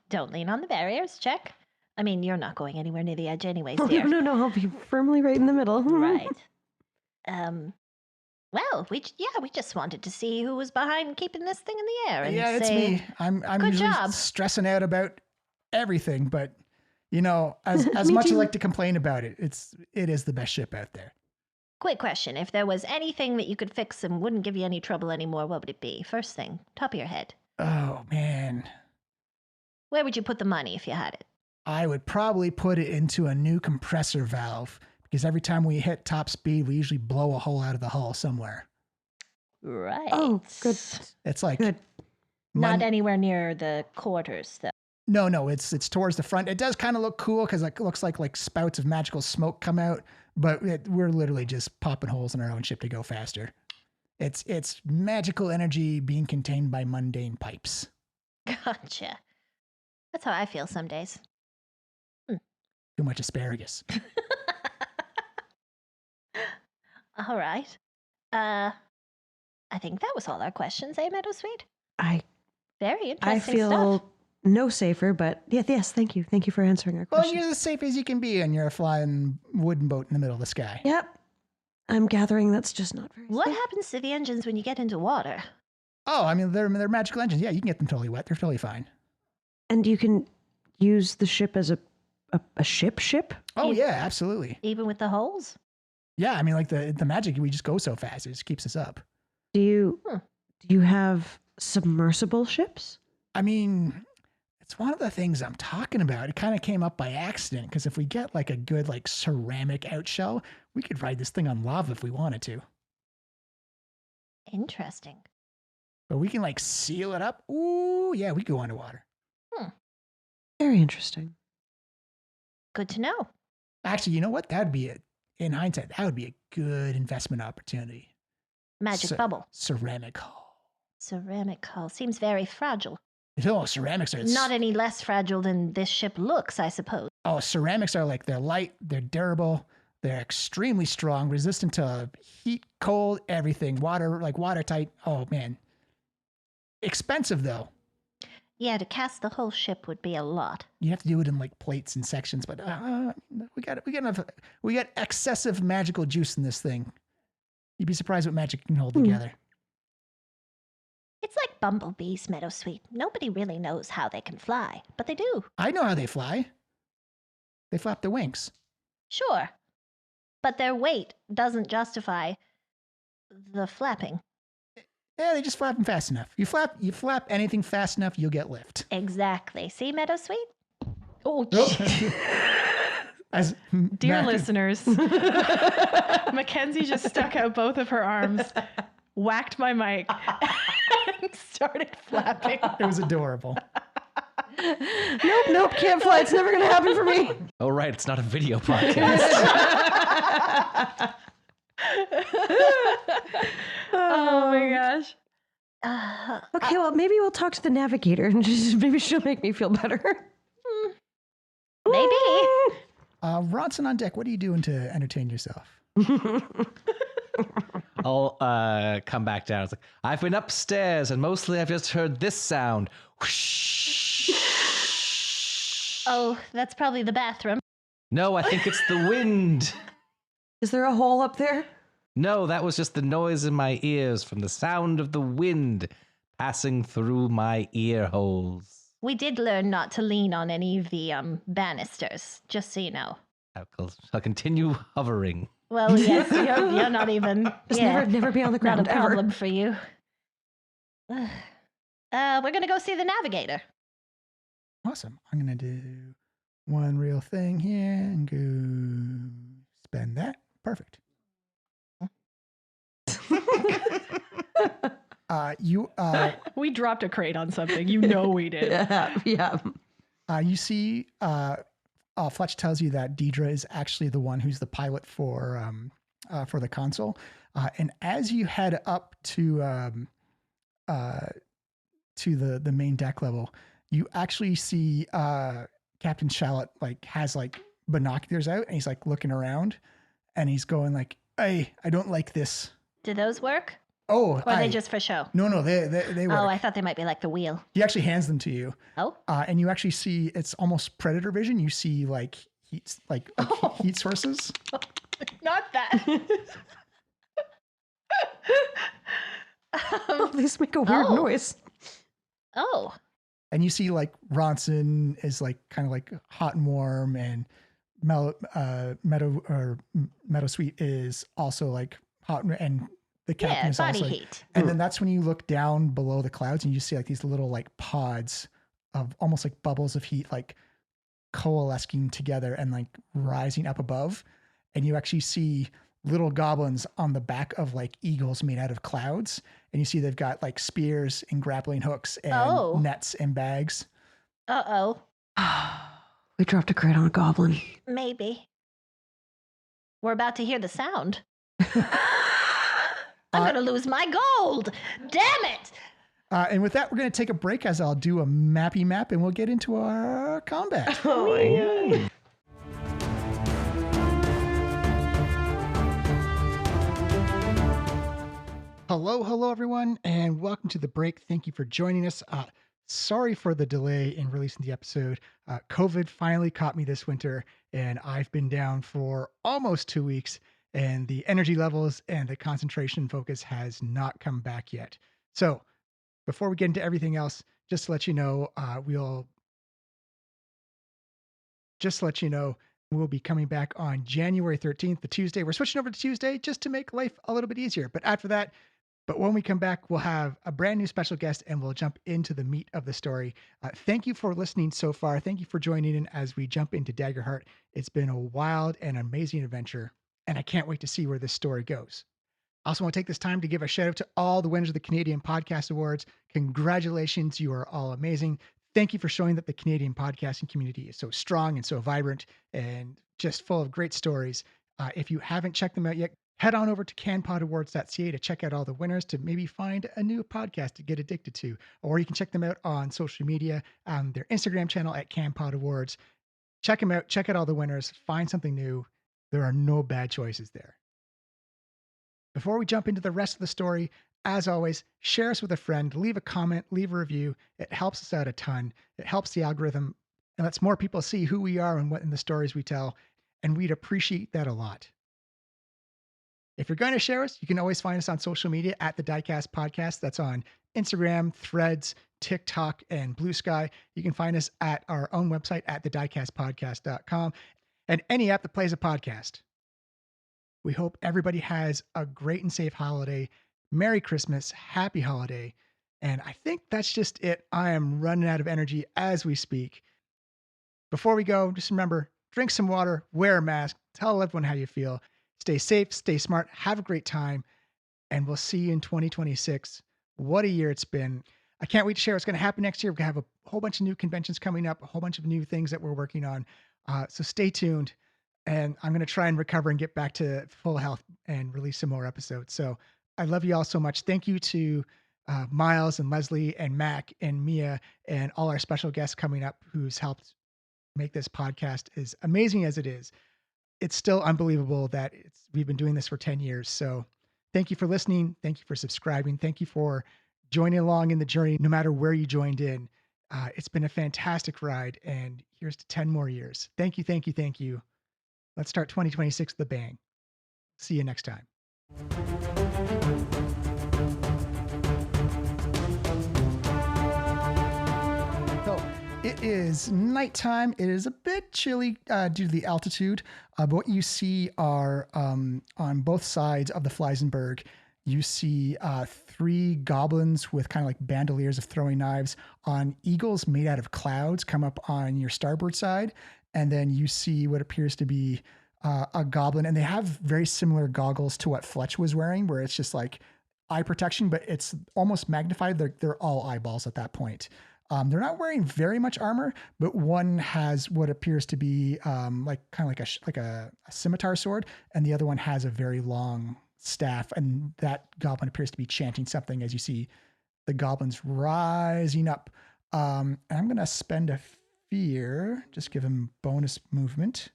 Don't lean on the barriers. Check. I mean, you're not going anywhere near the edge anyways, Oh, dear. no, I'll be firmly right in the middle. Right. Well, we just wanted to see who was behind keeping this thing in the air. And Yeah, it's say, me. I'm "Good usually job." stressing out about everything, but as Me much as I too. like to complain about it, it is the best ship out there. Quick question. If there was anything that you could fix and wouldn't give you any trouble anymore, what would it be? First thing, top of your head. Oh man, Where would you put the money if you had it? I would probably put it into a new compressor valve because every time we hit top speed, we usually blow a hole out of the hull somewhere. Right. Oh, good. It's like Good. Not mon- anywhere near the quarters, though. No, it's towards the front. It does kind of look cool because it looks like spouts of magical smoke come out, but we're literally just popping holes in our own ship to go faster. It's magical energy being contained by mundane pipes. Gotcha. That's how I feel some days. Too much asparagus. All right. I think that was all our questions, eh, Meadowsweet? I Very interesting I feel stuff. no safer, but yes, thank you. Thank you for answering our Well, question. you're as safe as you can be, and you're a flying wooden boat in the middle of the sky. Yep. I'm gathering that's just not very What safe. happens to the engines when you get into water? Oh, I mean, they're magical engines. Yeah, you can get them totally wet. They're totally fine. And you can use the ship as a ship? Oh, Yeah. yeah, absolutely. Even with the holes? Yeah, I mean, like the magic, we just go so fast. It just keeps us up. Do you Hmm. do you have submersible ships? I mean, it's one of the things I'm talking about. It kind of came up by accident because if we get like a good like ceramic outshell, we could ride this thing on lava if we wanted to. Interesting. But we can like seal it up. Ooh, yeah, we go underwater. Very interesting. Good to know. Actually, you know what? That'd be it. In hindsight, that would be a good investment opportunity. Magic Ce- bubble. Ceramic hull. Ceramic hull. Seems very fragile. Oh, ceramics are Not any less fragile than this ship looks, I suppose. Oh, ceramics are like they're light, they're durable, they're extremely strong, resistant to heat, cold, everything. Water, like watertight. Oh man. Expensive though. Yeah, to cast the whole ship would be a lot. You have to do it in like plates and sections, but we got excessive magical juice in this thing. You'd be surprised what magic can hold together. It's like bumblebees, Meadowsweet. Nobody really knows how they can fly, but they do. I know how they fly. They flap their wings. Sure. But their weight doesn't justify the flapping. Yeah, they just flap them fast enough. You flap anything fast enough, you'll get lift. Exactly. See, Meadowsweet? Oh, As dear Mac- listeners, Mackenzie just stuck out both of her arms, whacked my mic, and started flapping. It was adorable. Nope, can't fly. It's never gonna happen for me. Oh, right. It's not a video podcast. Oh my gosh. Okay, well maybe we'll talk to the navigator and maybe she'll make me feel better. Maybe. Ronson on deck, what are you doing to entertain yourself? I'll come back down. It's like, I've been upstairs and mostly I've just heard this sound. Whoosh. Oh, that's probably the bathroom. No, I think it's the wind. Is there a hole up there? No, that was just the noise in my ears from the sound of the wind passing through my ear holes. We did learn not to lean on any of the banisters, just so you know. I'll continue hovering. Well, yes, you're not even. Just yeah, never be on the not ground a problem ever. for you. We're gonna go see the navigator. Awesome. I'm going to do one real thing here and go spend that. Perfect. We dropped a crate on something. You know we did. Yeah. You see Fletch tells you that Deidre is actually the one who's the pilot for the console. And as you head up to the main deck level, you actually see Captain Shallot like has like binoculars out, and he's like looking around, and he's going like, "Hey, I don't like this." Do those work? Oh, Or are they just for show? No, they work. Oh, I thought they might be like the wheel. He actually hands them to you. Oh, And you actually see it's almost predator vision. You see like heat, heat sources. Not that. These make a weird Oh. noise. oh, And you see like Ronson is like kind of like hot and warm, and Meadow Sweet is also like hot, and the captain yeah, is body also. heat. And then that's when you look down below the clouds, and you see like these little like pods of almost like bubbles of heat, like coalescing together and like rising up above. And you actually see little goblins on the back of like eagles made out of clouds. And you see they've got like spears and grappling hooks and Oh. nets and bags. Uh-oh. We dropped a crit on a goblin. Maybe. We're about to hear the sound. I'm going to lose my gold. Damn it. And with that, we're going to take a break as I'll do a mappy map and we'll get into our combat. Oh my god. Hello, everyone, and welcome to the break. Thank you for joining us. Sorry for the delay in releasing the episode. COVID finally caught me this winter, and I've been down for almost 2 weeks, and the energy levels and the concentration focus has not come back yet. So before we get into everything else, just to let you know, we'll be coming back on January 13th, the Tuesday. We're switching over to Tuesday just to make life a little bit easier. But when we come back, we'll have a brand new special guest and we'll jump into the meat of the story. Thank you for listening so far. Thank you for joining in as we jump into Daggerheart. It's been a wild and amazing adventure, and I can't wait to see where this story goes. I also want to take this time to give a shout out to all the winners of the Canadian Podcast Awards. Congratulations. You are all amazing. Thank you for showing that the Canadian podcasting community is so strong and so vibrant and just full of great stories. If you haven't checked them out yet, head on over to canpodawards.ca to check out all the winners, to maybe find a new podcast to get addicted to. Or you can check them out on social media, their Instagram channel at canpodawards. Check them out. Check out all the winners. Find something new. There are no bad choices there. Before we jump into the rest of the story, as always, share us with a friend, leave a comment, leave a review. It helps us out a ton. It helps the algorithm and lets more people see who we are and what in the stories we tell. And we'd appreciate that a lot. If you're going to share us, you can always find us on social media at the Diecast Podcast. That's on Instagram, Threads, TikTok, and Blue Sky. You can find us at our own website at thediecastpodcast.com and any app that plays a podcast. We hope everybody has a great and safe holiday. Merry Christmas, happy holiday. And I think that's just it. I am running out of energy as we speak. Before we go, just remember, drink some water, wear a mask, tell everyone how you feel. Stay safe, stay smart, have a great time, and we'll see you in 2026. What a year it's been. I can't wait to share what's going to happen next year. We're going to have a whole bunch of new conventions coming up, a whole bunch of new things that we're working on. So stay tuned, and I'm going to try and recover and get back to full health and release some more episodes. So I love you all so much. Thank you to Miles and Leslie and Mac and Mia and all our special guests coming up who's helped make this podcast as amazing as it is. It's still unbelievable that we've been doing this for 10 years. So thank you for listening. Thank you for subscribing. Thank you for joining along in the journey, no matter where you joined in. It's been a fantastic ride, and here's to 10 more years. Thank you, thank you, thank you. Let's start 2026 with a bang. See you next time. It is nighttime. It is a bit chilly due to the altitude. But what you see are on both sides of the Fleisenberg, you see 3 goblins with kind of like bandoliers of throwing knives on eagles made out of clouds come up on your starboard side. And then you see what appears to be a goblin. And they have very similar goggles to what Fletch was wearing, where it's just like eye protection, but it's almost magnified. They're all eyeballs at that point. They're not wearing very much armor, but one has what appears to be like a scimitar sword, and the other one has a very long staff. And that goblin appears to be chanting something as you see the goblins rising up. And I'm going to spend a fear, just give him bonus movement.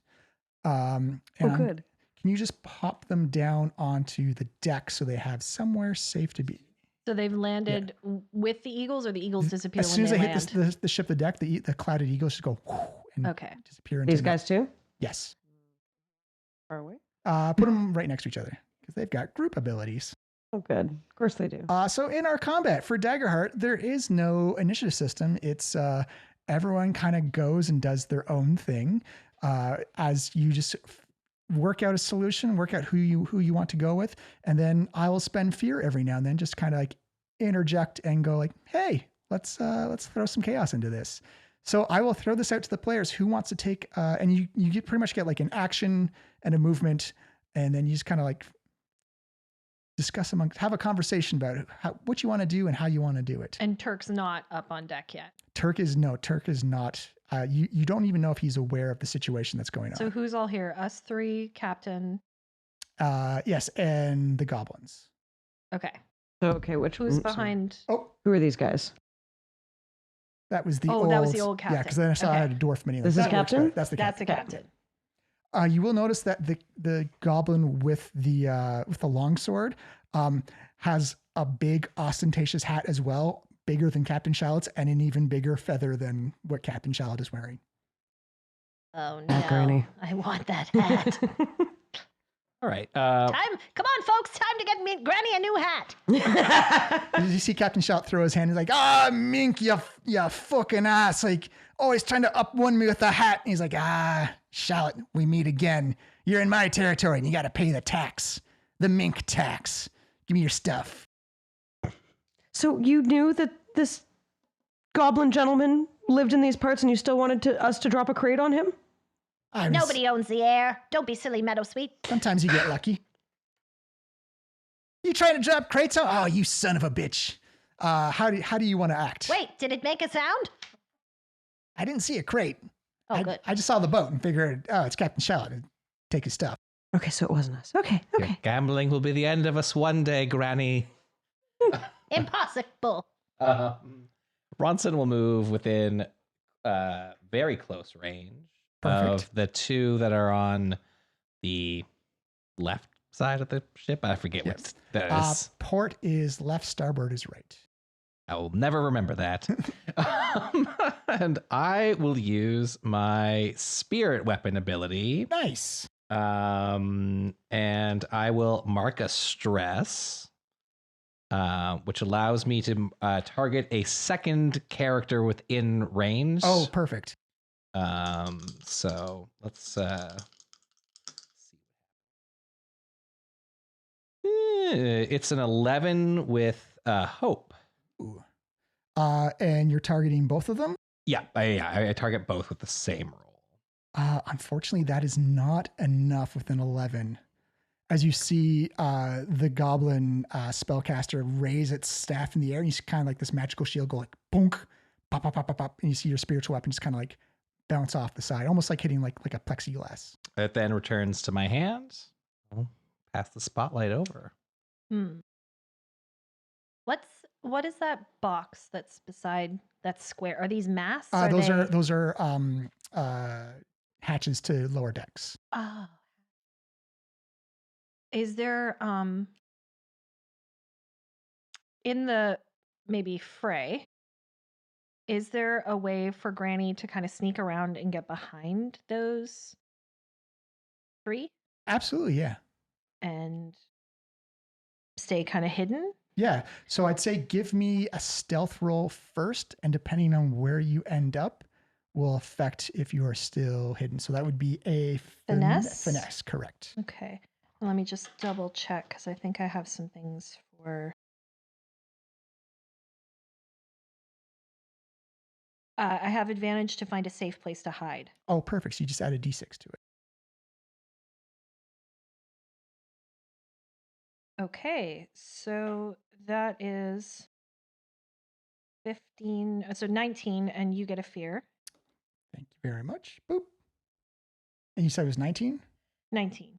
Good. Can you just pop them down onto the deck so they have somewhere safe to be? So they've landed with the eagles, or the eagles disappear As soon when as they they land? hit the ship, the deck, the clouded eagles just go and Okay. disappear. Into These guys too? Yes. Far away? Put them right next to each other because they've got group abilities. Oh, good. Of course they do. So in our combat for Daggerheart, there is no initiative system. It's everyone kind of goes and does their own thing as you just work out a solution, work out who you want to go with, and then I will spend fear every now and then, just kind of like interject and go like, "Hey, let's throw some chaos into this." So I will throw this out to the players. Who wants to take? And you pretty much get like an action and a movement, and then you just kind of like discuss have a conversation about what you want to do and how you want to do it. And Turk's not up on deck yet. Turk is not. You don't even know if he's aware of the situation that's going on. So who's all here? Us three, Captain. Yes, and the goblins. Okay. So, okay, Who's behind? Oh, Who are these guys? that was the that was the old captain. Yeah, because then I saw I had a dwarf mini. This is captain? That's the That's captain. the captain. You will notice that the goblin with the longsword has a big ostentatious hat as well, bigger than Captain Shallot's, and an even bigger feather than what Captain Shallot is wearing. Oh Oh, no. Granny. I want that hat. All right. Come on, folks. Time to get me Granny a new hat. You see Captain Shallot throw his hand. He's like, Mink, you fucking ass. Like, always trying to up-one me with a hat. And he's like, Shallot, we meet again. You're in my territory and you got to pay the tax. The mink tax. Give me your stuff. So you knew that this goblin gentleman lived in these parts and you still wanted us to drop a crate on him? Nobody owns the air. Don't be silly, Meadowsweet. Sometimes you get lucky. You trying to drop crates on? Oh, you son of a bitch. How do you want to act? Wait, did it make a sound? I didn't see a crate. Oh, good. I just saw the boat and figured, it's Captain Shallot. Take his stuff. Okay, so it wasn't us. Okay. Your gambling will be the end of us one day, Granny. Impossible. Ronson will move within very close range Perfect. of the two that are on the left side of the ship. I forget what that is. Port is left, starboard is right. I will never remember that. And I will use my spirit weapon ability. Nice. And I will mark a stress, which allows me to target a second character within range. Oh, perfect. So let's see. It's an 11 with hope. Ooh. And you're targeting both of them? Yeah, I target both with the same roll. Unfortunately, that is not enough with an 11. As you see the goblin spellcaster raise its staff in the air, and you see kind of like this magical shield go like bonk, pop, pop, pop, pop, pop, and you see your spiritual weapon just kind of like bounce off the side, almost like hitting like a plexiglass. It then returns to my hand. I'll pass the spotlight over. What is that box that's beside that square? Are these masks? Those are hatches to lower decks. Oh. Is there in the maybe fray, is there a way for Granny to kind of sneak around and get behind those three Absolutely, yeah. and stay kind of hidden? Yeah. So I'd say give me a stealth roll first, and depending on where you end up, will affect if you are still hidden. So that would be a Finesse? Finesse, correct. Okay. Let me just double check because I think I have some things for. I have advantage to find a safe place to hide. Oh, perfect. So you just add a d6 to it. Okay, so that is 15, so 19, and you get a fear. Thank you very much. Boop. And you said it was 19? 19.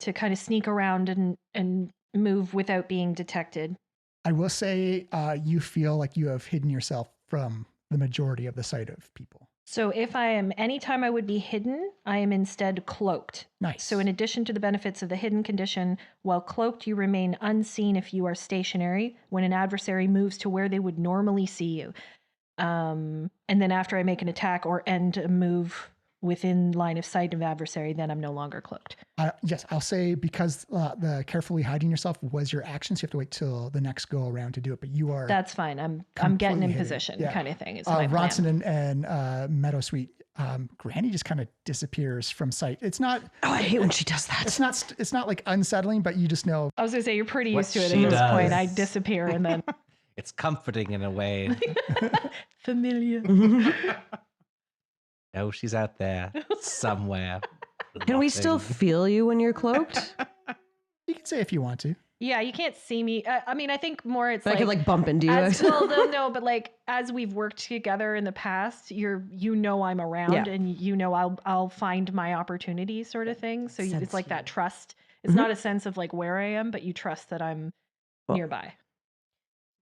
To kind of sneak around and move without being detected. I will say you feel like you have hidden yourself from the majority of the sight of people. So if I am, anytime I would be hidden, I am instead cloaked. Nice. So in addition to the benefits of the hidden condition, while cloaked, you remain unseen if you are stationary when an adversary moves to where they would normally see you. And then after I make an attack or end a move within line of sight of adversary, then I'm no longer cloaked. Yes, I'll say because the carefully hiding yourself was your action, so you have to wait till the next go around to do it. But you are That's fine. I'm getting completely in hidden. position, Yeah. kind of thing. Is my plan. Ronson and Meadowsweet, Granny just kind of disappears from sight. It's not. Oh, I hate when she does that. It's not like unsettling, but you just know. I was gonna say you're pretty What used to it she at this point. does. I disappear and then It's comforting in a way. familiar. No, she's out there somewhere. Can we still Nothing. feel you when you're cloaked? You can say if you want to. Yeah, you can't see me. I mean, I think more it's I like could like bump into you. as well, no, but like as we've worked together in the past, you know I'm around Yeah. and you know I'll find my opportunities, sort of thing. So Sense it's like you. that trust. It's Mhm. not a sense of like where I am, but you trust that I'm Well, nearby.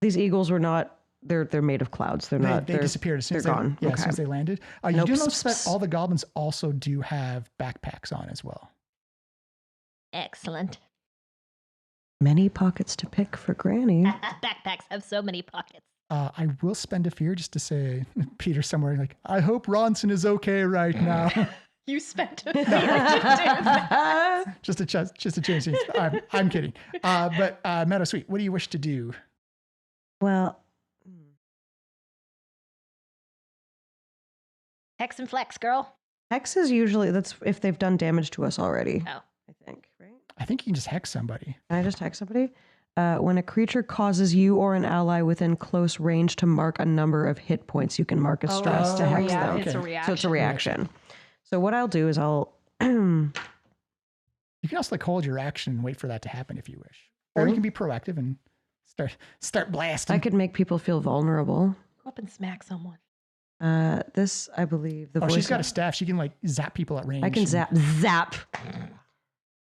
These eagles were not. They're made of clouds. They're not. They disappeared as soon as they're they, gone. Yeah, as Okay. soon as they landed. You Nope. do notice that all the goblins also do have backpacks on as well. Excellent. Many pockets to pick for Granny. Backpacks have so many pockets. I will spend a fear just to say, Peter somewhere like, I hope Ronson is okay right now. You spent a fear to do that. just to change things. I'm kidding. But Meadowsweet, what do you wish to do? Well, Hex and flex, girl. hex is usually that's if they've done damage to us already. Oh. I think, right? I think you can just hex somebody. Can I just hex somebody? When a creature causes you or an ally within close range to mark a number of hit points, you can mark a stress to hex them. It's a Okay. reaction. So it's a reaction. So what I'll do is I'll You can also like hold your action and wait for that to happen if you wish. Or you can be proactive and start blasting. I could make people feel vulnerable. Go up and smack someone. This, I believe, the Oh, voice. she's got a staff. She can like zap people at range. I can and- zap.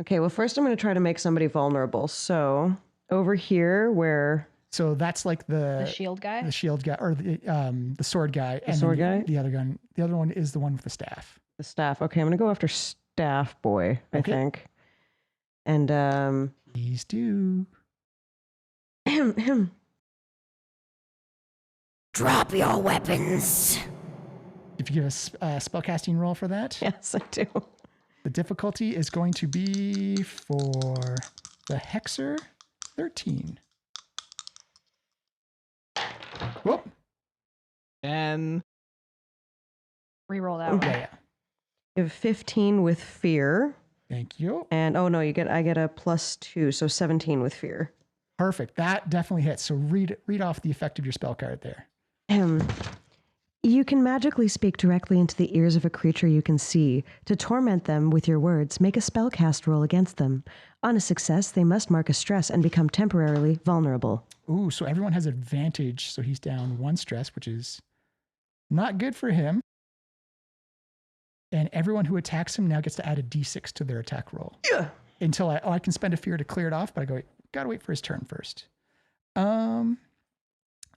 Okay, well, first I'm going to try to make somebody vulnerable. So over here, where So that's like The shield guy. the shield guy or the sword guy. And sword then guy? The other gun. The other one is the one with the staff. the staff. Okay, I'm going to go after staff boy. I Okay. think. And Please do. Drop your weapons. If you give us a spellcasting roll for that, yes, I do. the difficulty is going to be for the Hexer 13. Whoop. And Reroll that one. Yeah, yeah. You have 15 with fear, Thank you. and oh no, I get a +2, so 17 with fear. Perfect. That definitely hits. So read off the effect of your spell card there. You can magically speak directly into the ears of a creature you can see. To torment them with your words, make a spellcast roll against them. On a success, they must mark a stress and become temporarily vulnerable. Ooh, so everyone has advantage. So he's down 1 stress, which is not good for him. And everyone who attacks him now gets to add a d6 to their attack roll. Yeah. Until I can spend a fear to clear it off, but I go, gotta wait for his turn first.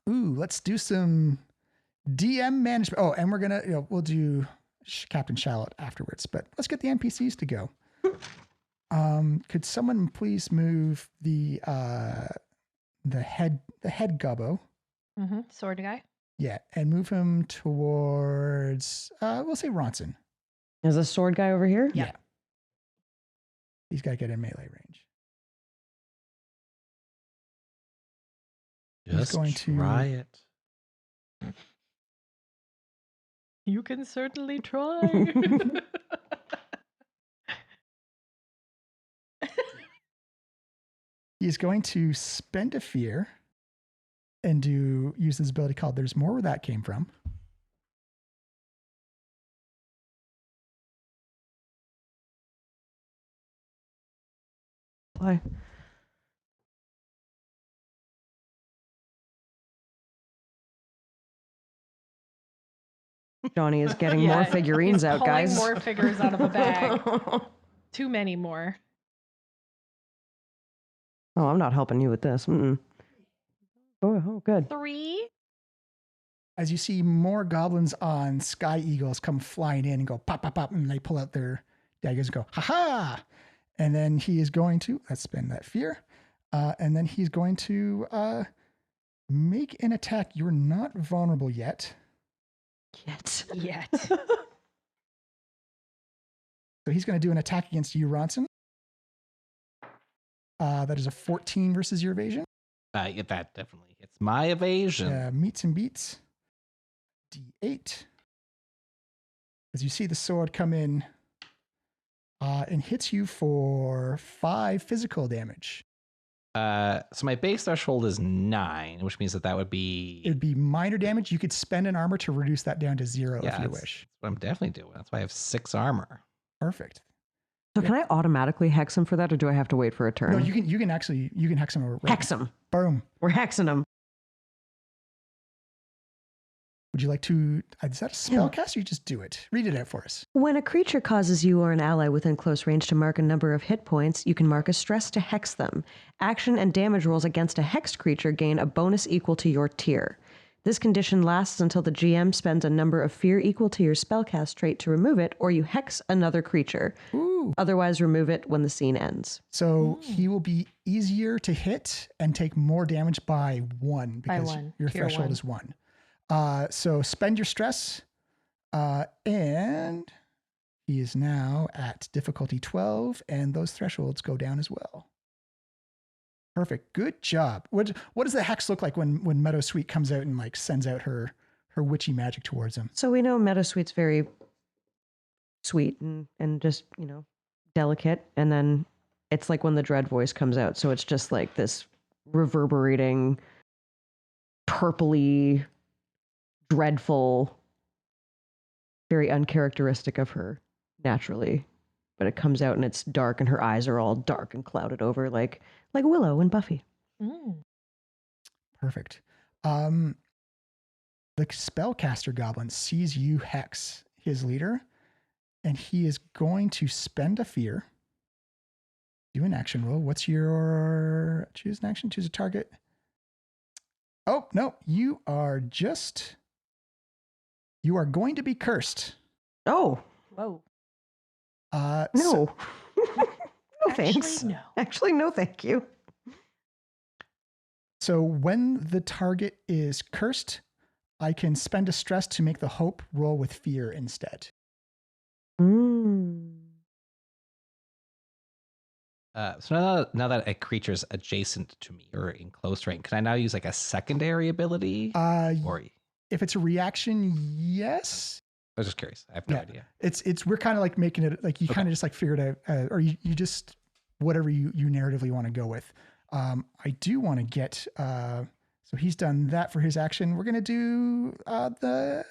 Let's do some DM management. Oh, and we're gonna, we'll do Captain Shallot afterwards, but let's get the NPCs to go. Could someone please move the head gubbo? Mm-hmm. Sword guy. Yeah, and move him towards we'll say Ronson. There's a sword guy over here? Yeah. He's got to get in melee range. He's just going to- try it. You can certainly try. He's going to spend a fear and use this ability called There's More Where That Came From. Why? Johnny is getting more figurines out, pulling guys. more figures out of the bag. Too many more. Oh, I'm not helping you with this. Oh, good. 3. As you see more goblins on Sky Eagles come flying in and go pop, pop, pop, and they pull out their daggers and go, ha ha. And then he is going to, let's spend that fear. And then he's going to make an attack. You're not vulnerable yet. Yet. So he's going to do an attack against you, Ronson. That is a 14 versus your evasion. Yeah, that definitely hits my evasion. Meets and beats. D8. As you see the sword come in and hits you for 5 physical damage. So my base threshold is 9, which means that would be... It would be minor damage. You could spend an armor to reduce that down to 0 if you wish. That's what I'm definitely doing. That's why I have 6 armor. Perfect. So can I automatically hex him for that, or do I have to wait for a turn? No, you can hex him. Right. Hex him. Boom. We're hexing him. Would you like to? Is that a spellcast or you just do it? Read it out for us. When a creature causes you or an ally within close range to mark a number of hit points, you can mark a stress to hex them. Action and damage rolls against a hexed creature gain a bonus equal to your tier. This condition lasts until the GM spends a number of fear equal to your spellcast trait to remove it, or you hex another creature. Ooh. Otherwise, remove it when the scene ends. So he will be easier to hit and take more damage by 1 because your Tier threshold 1. is 1. So spend your stress, and he is now at difficulty 12, and those thresholds go down as well. Perfect. Good job. What does the hex look like when Meadowsweet comes out and like sends out her witchy magic towards him? So we know Meadowsweet's very sweet and just, delicate. And then it's like when the dread voice comes out. So it's just like this reverberating, purpley, dreadful, very uncharacteristic of her naturally. But it comes out and it's dark and her eyes are all dark and clouded over like Willow and Buffy. Perfect. The spellcaster goblin sees you hex his leader, and he is going to spend a fear. Do an action roll. What's your choose an action? Choose a target. Oh no, you are going to be cursed. Oh. Whoa. No. So, No thanks. No. Actually, no thank you. so when the target is cursed, I can spend a stress to make the hope roll with fear instead. So now that a creature's adjacent to me or in close range, can I now use like a secondary ability? Or If it's a reaction, yes. I was just curious. I have no idea. It's we're kind of like making it like you kind of just like figured out, or you just whatever you narratively want to go with. I do want to get so he's done that for his action. We're gonna do the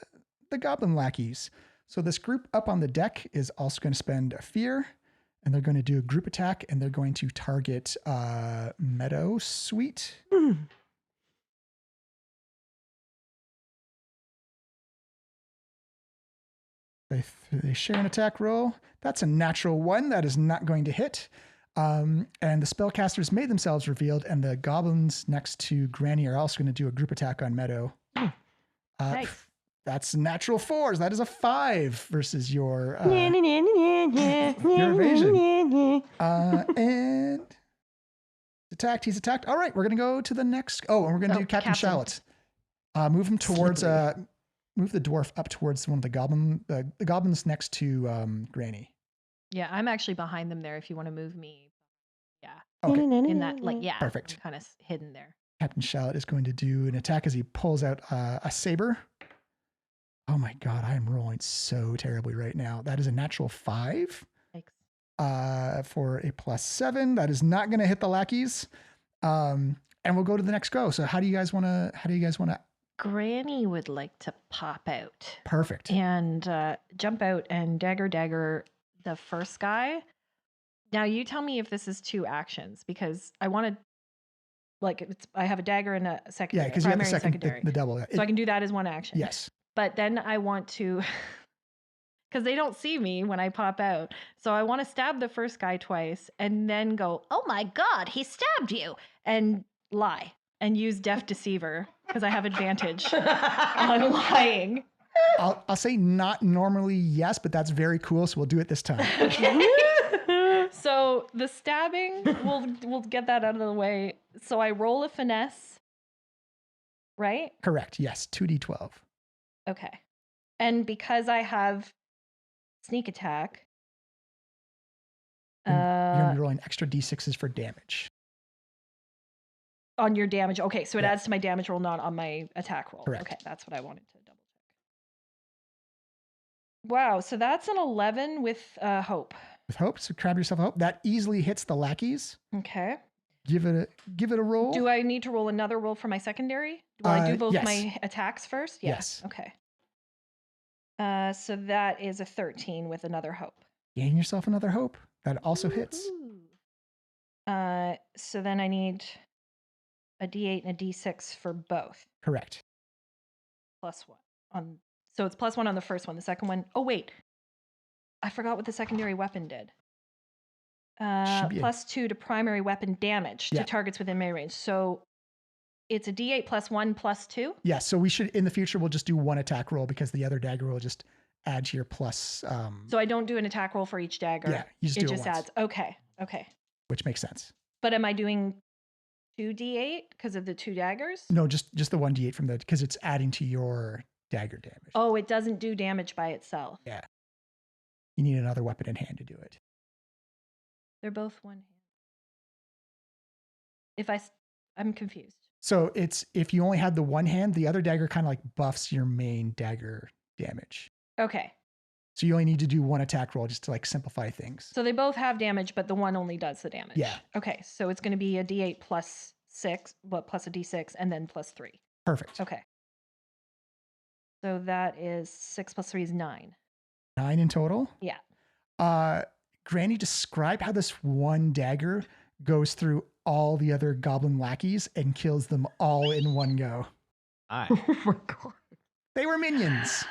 goblin lackeys. So this group up on the deck is also going to spend a fear, and they're going to do a group attack, and they're going to target Meadowsweet. They share an attack roll. That's a natural 1. That is not going to hit. And the spellcasters made themselves revealed, and the goblins next to Granny are also going to do a group attack on Meadow. Nice. That's natural 4s. That is a 5 versus your evasion. And he's attacked. All right, we're going to go to the next. Oh, and we're going to do Captain Shallot. Move him towards... move the dwarf up towards one of the goblins next to Granny. Yeah, I'm actually behind them there if you want to move me. Yeah. Okay. In that, Perfect. I'm kind of hidden there. Captain Shallot is going to do an attack as he pulls out a saber. Oh my God, I am rolling so terribly right now. That is a natural 5. Thanks. For a +7. That is not going to hit the lackeys. And we'll go to the next go. So how do you guys want to? Granny would like to pop out. Perfect. And jump out and dagger the first guy. Now you tell me if this is 2 actions, because I want to, I have a dagger and a secondary. Yeah, because you have the primary and secondary. the double. So I can do that as 1 action. Yes. But then I want to, because they don't see me when I pop out. So I want to stab the first guy twice and then go, Oh my god, he stabbed you. and lie and use Deaf Deceiver because I have advantage on lying. I'll say not normally yes, but that's very cool. So we'll do it this time. So the stabbing, we'll get that out of the way. So I roll a finesse, right? Correct. Yes. 2d12. Okay. And because I have sneak attack, And you're going to be rolling extra d6s for damage. on your damage. Okay, so it Yeah. adds to my damage roll, not on my attack roll. Correct. Okay, that's what I wanted to double check. Wow, so that's an 11 with hope. With hope, so grab yourself a hope. That easily hits the lackeys. Okay. Give it a roll. Do I need to roll another roll for my secondary? Will I do both yes. my attacks first? Yeah. Yes. Okay. So that is a 13 with another hope. Gain yourself another hope. That also hits. Woohoo. So then I need a D8 and a D6 for both. Correct. +1 on. So it's +1 on the first one. The second one. Oh wait, I forgot what the secondary weapon did. Should be a- +2 to primary weapon damage Yeah. to targets within melee range. So it's a D8 +1 +2. Yeah, so we should, in the future, we'll just do one attack roll because the other dagger will just add to your plus. So I don't do an attack roll for each dagger. Yeah, you just it do it just once. adds. Okay. Okay. Which makes sense. But am I doing 2d8 because of the 2 daggers? No, just the 1d8 from the, because it's adding to your dagger damage. Oh, it doesn't do damage by itself. Yeah. You need another weapon in hand to do it. They're both one hand. I'm confused. So it's, if you only had the one hand, the other dagger kind of like buffs your main dagger damage. Okay. So you only need to do one attack roll just to like simplify things. So they both have damage, but the one only does the damage. Yeah. Okay. So it's going to be a d8 +6, but plus a d6, and then +3. Perfect. Okay. So that is 6 + 3 is 9. 9 in total. Yeah. Granny, describe how this one dagger goes through all the other goblin lackeys and kills them all in one go. Hi. Oh my god. They were minions.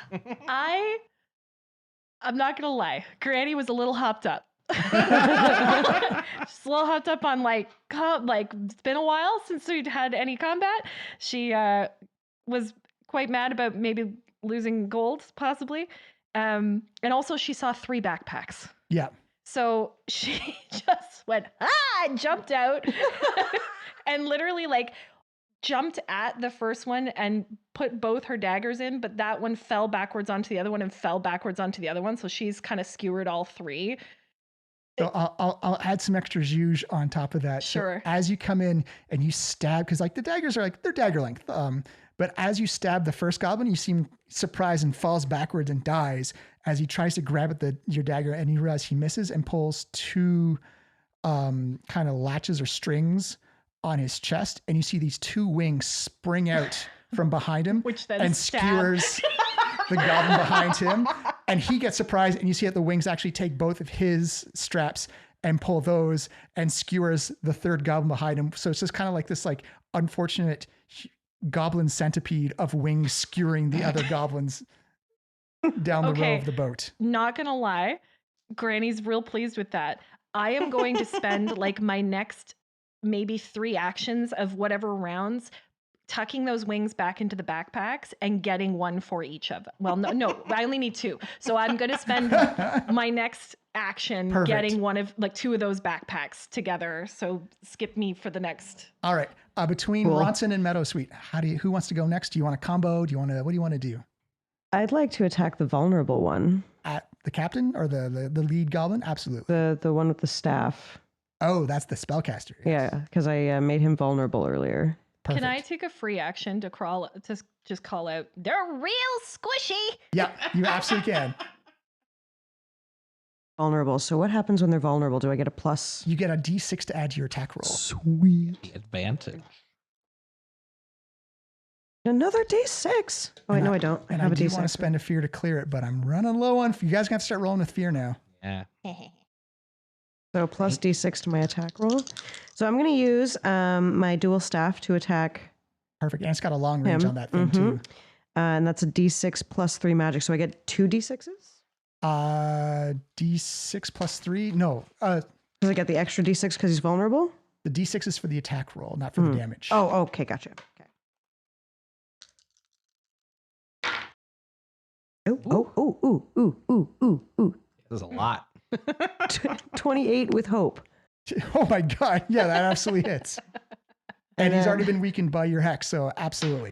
I'm not going to lie. Granny was a little hopped up. Just a little hopped up on like it's been a while since we'd had any combat. She was quite mad about maybe losing gold, possibly. And also she saw 3 backpacks. Yeah. So she just went, and jumped out and literally like jumped at the first one and put both her daggers in, but that one fell backwards onto the other one and fell backwards onto the other one. So she's kind of skewered all 3. So I'll add some extra zhuzh on top of that. So Sure. as you come in and you stab, because like the daggers are like, they're dagger length. But as you stab the first goblin, you seem surprised and falls backwards and dies as he tries to grab at your dagger, and you realize he misses and pulls 2 kind of latches or strings on his chest, and you see these 2 wings spring out from behind him, Which then and stab. skewers the goblin behind him, and he gets surprised, and you see that the wings actually take both of his straps and pull those and skewers the third goblin behind him. So it's just kind of like this like unfortunate goblin centipede of wings skewering the other goblins down the row Okay. of the boat. Not gonna lie, Granny's real pleased with that. I am going to spend like my next maybe 3 actions of whatever rounds tucking those wings back into the backpacks and getting 1 for each of them. Well, no, I only need 2. So I'm going to spend my next action Perfect. getting 2 of those backpacks together. So skip me for the next. All right. Between Cool. Ronson and Meadowsweet, who wants to go next? Do you want a combo? What do you want to do? I'd like to attack the vulnerable one. At the captain or the lead goblin? Absolutely. The one with the staff. Oh, that's the spellcaster. Yeah, because I made him vulnerable earlier. Perfect. Can I take a free action to just call out? They're real squishy. Yeah, you absolutely can. Vulnerable. So what happens when they're vulnerable? Do I get a plus? You get a d6 to add to your attack roll. Sweet. The advantage. Another D6. Oh, wait, And no, I don't. I And have I a do D6. want to spend a fear to clear it, but I'm running low on. You guys are going to have to start rolling with fear now. Yeah. So plus D6 to my attack roll. So I'm going to use my dual staff to attack Perfect. And it's got a long range him. on that thing too. And that's a D6 plus 3 magic. So I get 2 D6s? D6 plus 3. No. Does I get the extra D6 because he's vulnerable? The D6 is for the attack roll, not for the damage. Oh, okay. Gotcha. Okay. Ooh. This is a lot. 28 with hope. Oh my god. Yeah, that absolutely hits. And he's already been weakened by your hex, so absolutely.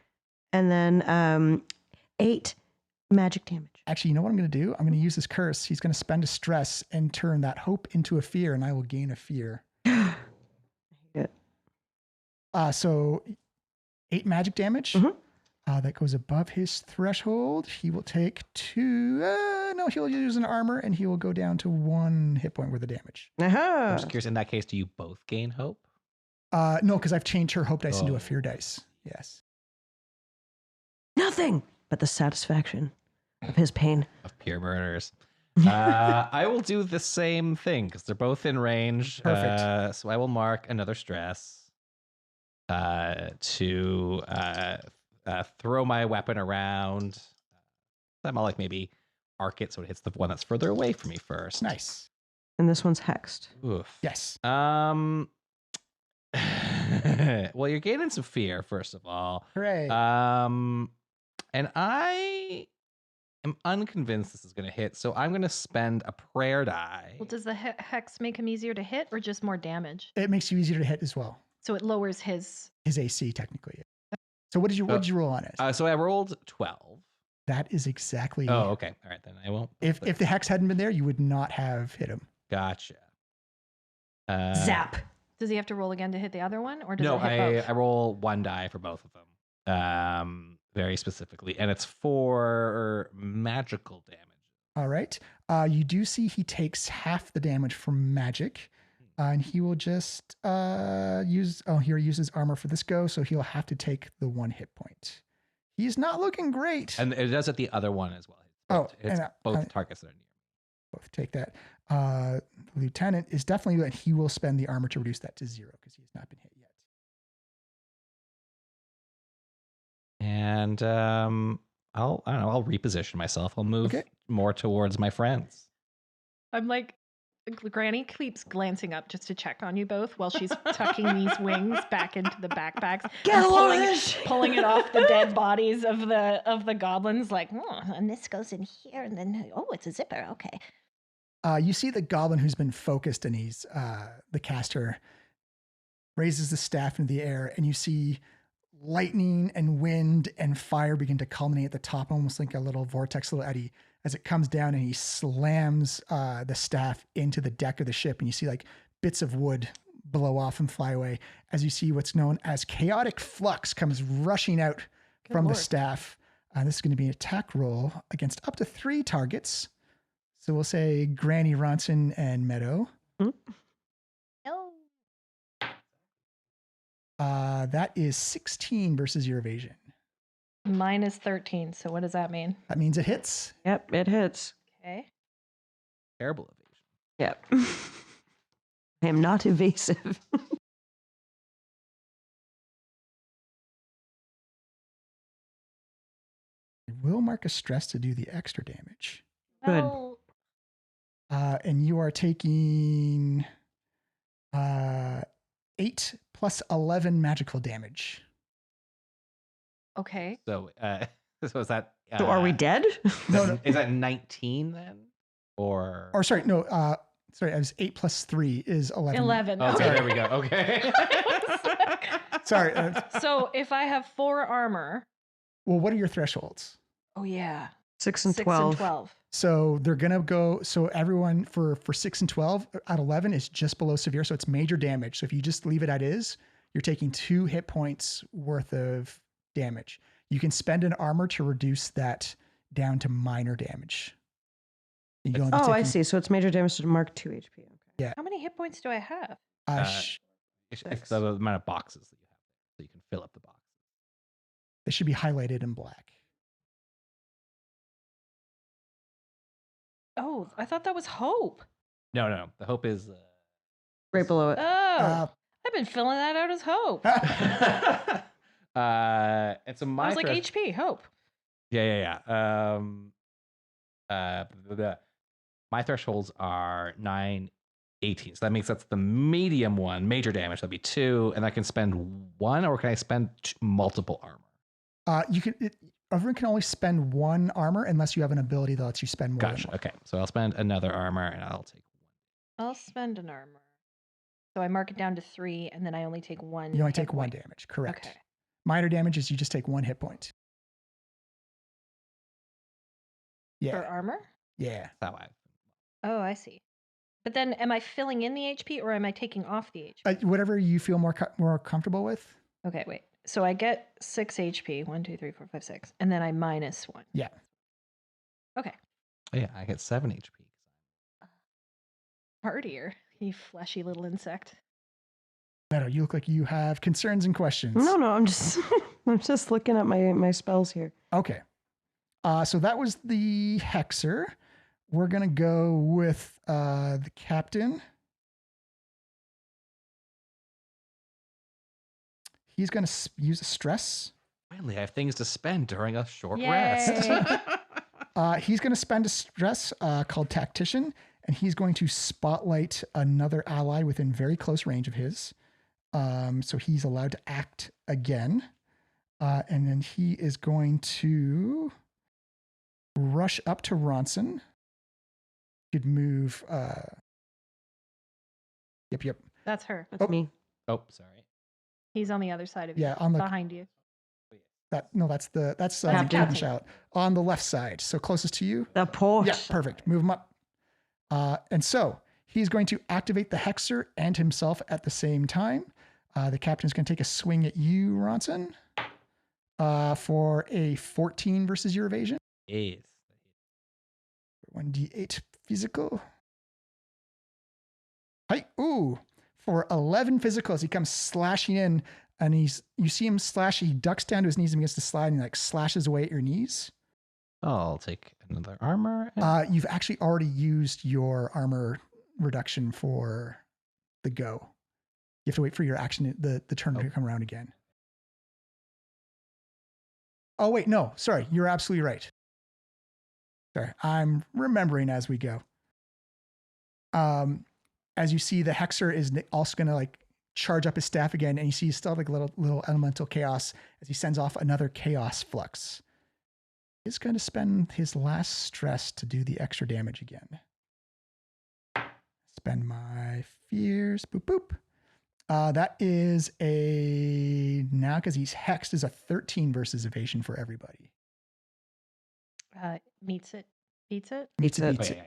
And then 8 magic damage. Actually, you know what I'm going to do? I'm going to use his curse. He's going to spend a stress and turn that hope into a fear, and I will gain a fear. I hate it. So 8 magic damage. Mm-hmm. That goes above his threshold. He will take 2. No, he'll use an armor, and he will go down to 1 hit point worth of damage. I'm Aha. just curious, in that case, do you both gain hope? No, because I've changed her hope dice into a fear dice. Yes. Nothing but the satisfaction of his pain. Of pure murders. I will do the same thing because they're both in range. Perfect. So I will mark another stress to throw my weapon around. I'm all like maybe arc it so it hits the one that's further away from me first. Nice. And this one's hexed. Oof. Yes. Well, you're gaining some fear, first of all. Hooray. And I am unconvinced this is going to hit, so I'm going to spend a prayer die. Well, does the hex make him easier to hit or just more damage? It makes you easier to hit as well. So it lowers his... His AC, technically. So what did you roll on it? So I rolled 12. That is exactly... Oh, okay. All right, then I won't. If the hex hadn't been there, you would not have hit him. Gotcha. Zap. Does he have to roll again to hit the other one? Or does No, it hit both? I roll 1 die for both of them. Very specifically. And it's for magical damage. All right. You do see he takes half the damage from magic. And he will just use... Oh, he uses armor for this go, so he'll have to take the 1 hit point. He's not looking great. And it does at the other one as well. It's and, both targets that are near. Both take that. Lieutenant is definitely that he will spend the armor to reduce that to 0 because he's not been hit yet. And I'll reposition myself. I'll move more towards my friends. I'm like, Granny keeps glancing up just to check on you both while she's tucking these wings back into the backpacks, and pulling it off the dead bodies of the goblins. Like, And this goes in here, and then, it's a zipper. Okay. You see the goblin who's been focused, and he's the caster raises the staff into the air, and you see lightning and wind and fire begin to culminate at the top, almost like a little vortex, little eddy, as it comes down, and he slams the staff into the deck of the ship, and you see like bits of wood blow off and fly away as you see what's known as chaotic flux comes rushing out from the staff. This is going to be an attack roll against up to 3 targets. So we'll say Granny, Ronson, and Meadow. No. That is 16 versus your evasion. minus 13. So what does that mean? That means it hits. Yep, it hits. Okay. Terrible evasion. Yep. I am not evasive. I will mark a stress to do the extra damage. Good. Oh, And you are taking 8 plus 11 magical damage. okay. So, so is that? So are we dead? No. Is that 19 then? Or Sorry, no. Sorry, I was 8 plus 3 is 11. 11. okay, Okay. there we go. Okay. Sorry. So if I have 4 armor. Well, what are your thresholds? Oh, yeah. 6 and 6 12. and 12. So they're going to go, so everyone for 6 and 12 at 11 is just below severe. So it's major damage. So if you just leave it at is, you're taking 2 hit points worth of damage. You can spend an armor to reduce that down to minor damage. You go into Oh, I taking- see. So it's major damage to mark 2 HP. Okay. How many hit points do I have? It's the amount of boxes that you have, so you can fill up the box. They should be highlighted in black. Oh, I thought that was hope. No. The hope is. Right below it. Oh, I've been filling that out as hope. And so my I was like thresh- HP, hope. Yeah. My thresholds are 9, 18. So that makes that's the medium one, major damage. That'd be 2, and I can spend 1, or can I spend multiple armor? Everyone can only spend 1 armor unless you have an ability that lets you spend more. Gotcha. Than 1. Okay, so I'll spend another armor, and I'll take 1. I'll spend an armor. So I mark it down to 3, and then I only take 1. You only hit take 1 point. damage. Correct. Okay. Minor damage is you just take 1 hit point. Yeah. For armor? Yeah. That's how I. Oh, I see. But then am I filling in the HP or am I taking off the HP? Whatever you feel more comfortable with. Okay, wait. So I get 6 HP. 1, 2, 3, 4, 5, 6. And then I minus 1. Yeah. Okay. Oh, yeah, I get 7 HP. Hardier, you fleshy little insect. Meadow, you look like you have concerns and questions. No, I'm just I'm just looking at my spells here. Okay. So that was the Hexer. We're going to go with the Captain. He's going to use a stress. Finally, I have things to spend during a short Yay. rest. He's going to spend a stress called Tactician, and he's going to spotlight another ally within very close range of his. So he's allowed to act again. And then he is going to rush up to Ronson. Could move. Yep. That's her. That's me. Oh, sorry. He's on the other side of you. Yeah, on the behind you. that's Captain. Captain Shout on the left side. So closest to you. The port. Yeah, perfect. Move him up. And so he's going to activate the Hexer and himself at the same time. The captain's going to take a swing at you, Ronson, for a 14 versus your evasion. Yes. 1d8 physical. Hi, ooh, for 11 physical as he comes slashing in, and you see him slash. He ducks down to his knees and begins to slide, and he like slashes away at your knees. I'll take another armor. You've actually already used your armor reduction for the go. You have to wait for your action, the turn to come around again. Oh, wait, no, sorry. You're absolutely right. Sorry, I'm remembering as we go. As you see, the Hexer is also going to like charge up his staff again, and you see still like little elemental chaos as he sends off another chaos flux. He's going to spend his last stress to do the extra damage again. Spend my fears. Boop, boop. That is now because he's hexed, is a 13 versus evasion for everybody. Meets it. Beats it. Meets it, Oh, beats yeah. it.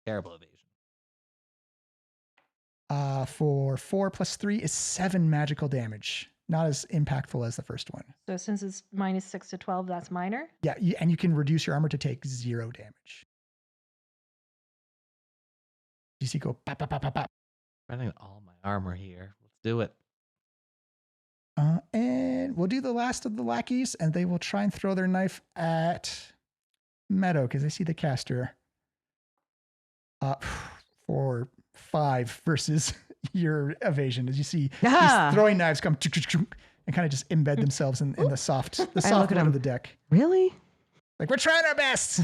Terrible evasion. For 4 plus 3 is 7 magical damage. Not as impactful as the first one. So since it's minus 6 to 12, that's minor. Yeah, and you can reduce your armor to take 0 damage. You see go pop, pop, pop, pop, pop. Spending all my armor here. Let's do it. And we'll do the last of the lackeys, and they will try and throw their knife at Meadow because they see the caster. For 5 versus your evasion, as you see these throwing knives come and kind of just embed themselves in the soft wood of the deck. Really? Like, we're trying our best.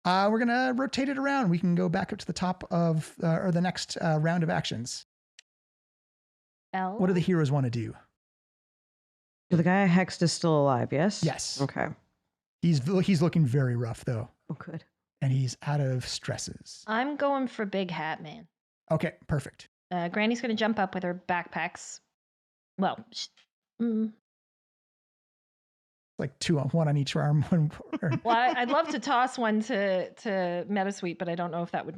We're gonna rotate it around. We can go back up to the top of or the next round of actions. L. What do the heroes want to do? So the guy I hexed is still alive, yes? Yes. Okay. He's looking very rough though, Oh, good. and he's out of stresses. I'm going for Big Hat Man. Okay, perfect. Granny's going to jump up with her backpacks. Well, Like 2 on 1 on each arm. I'd love to toss one to Metasweet, but I don't know if that would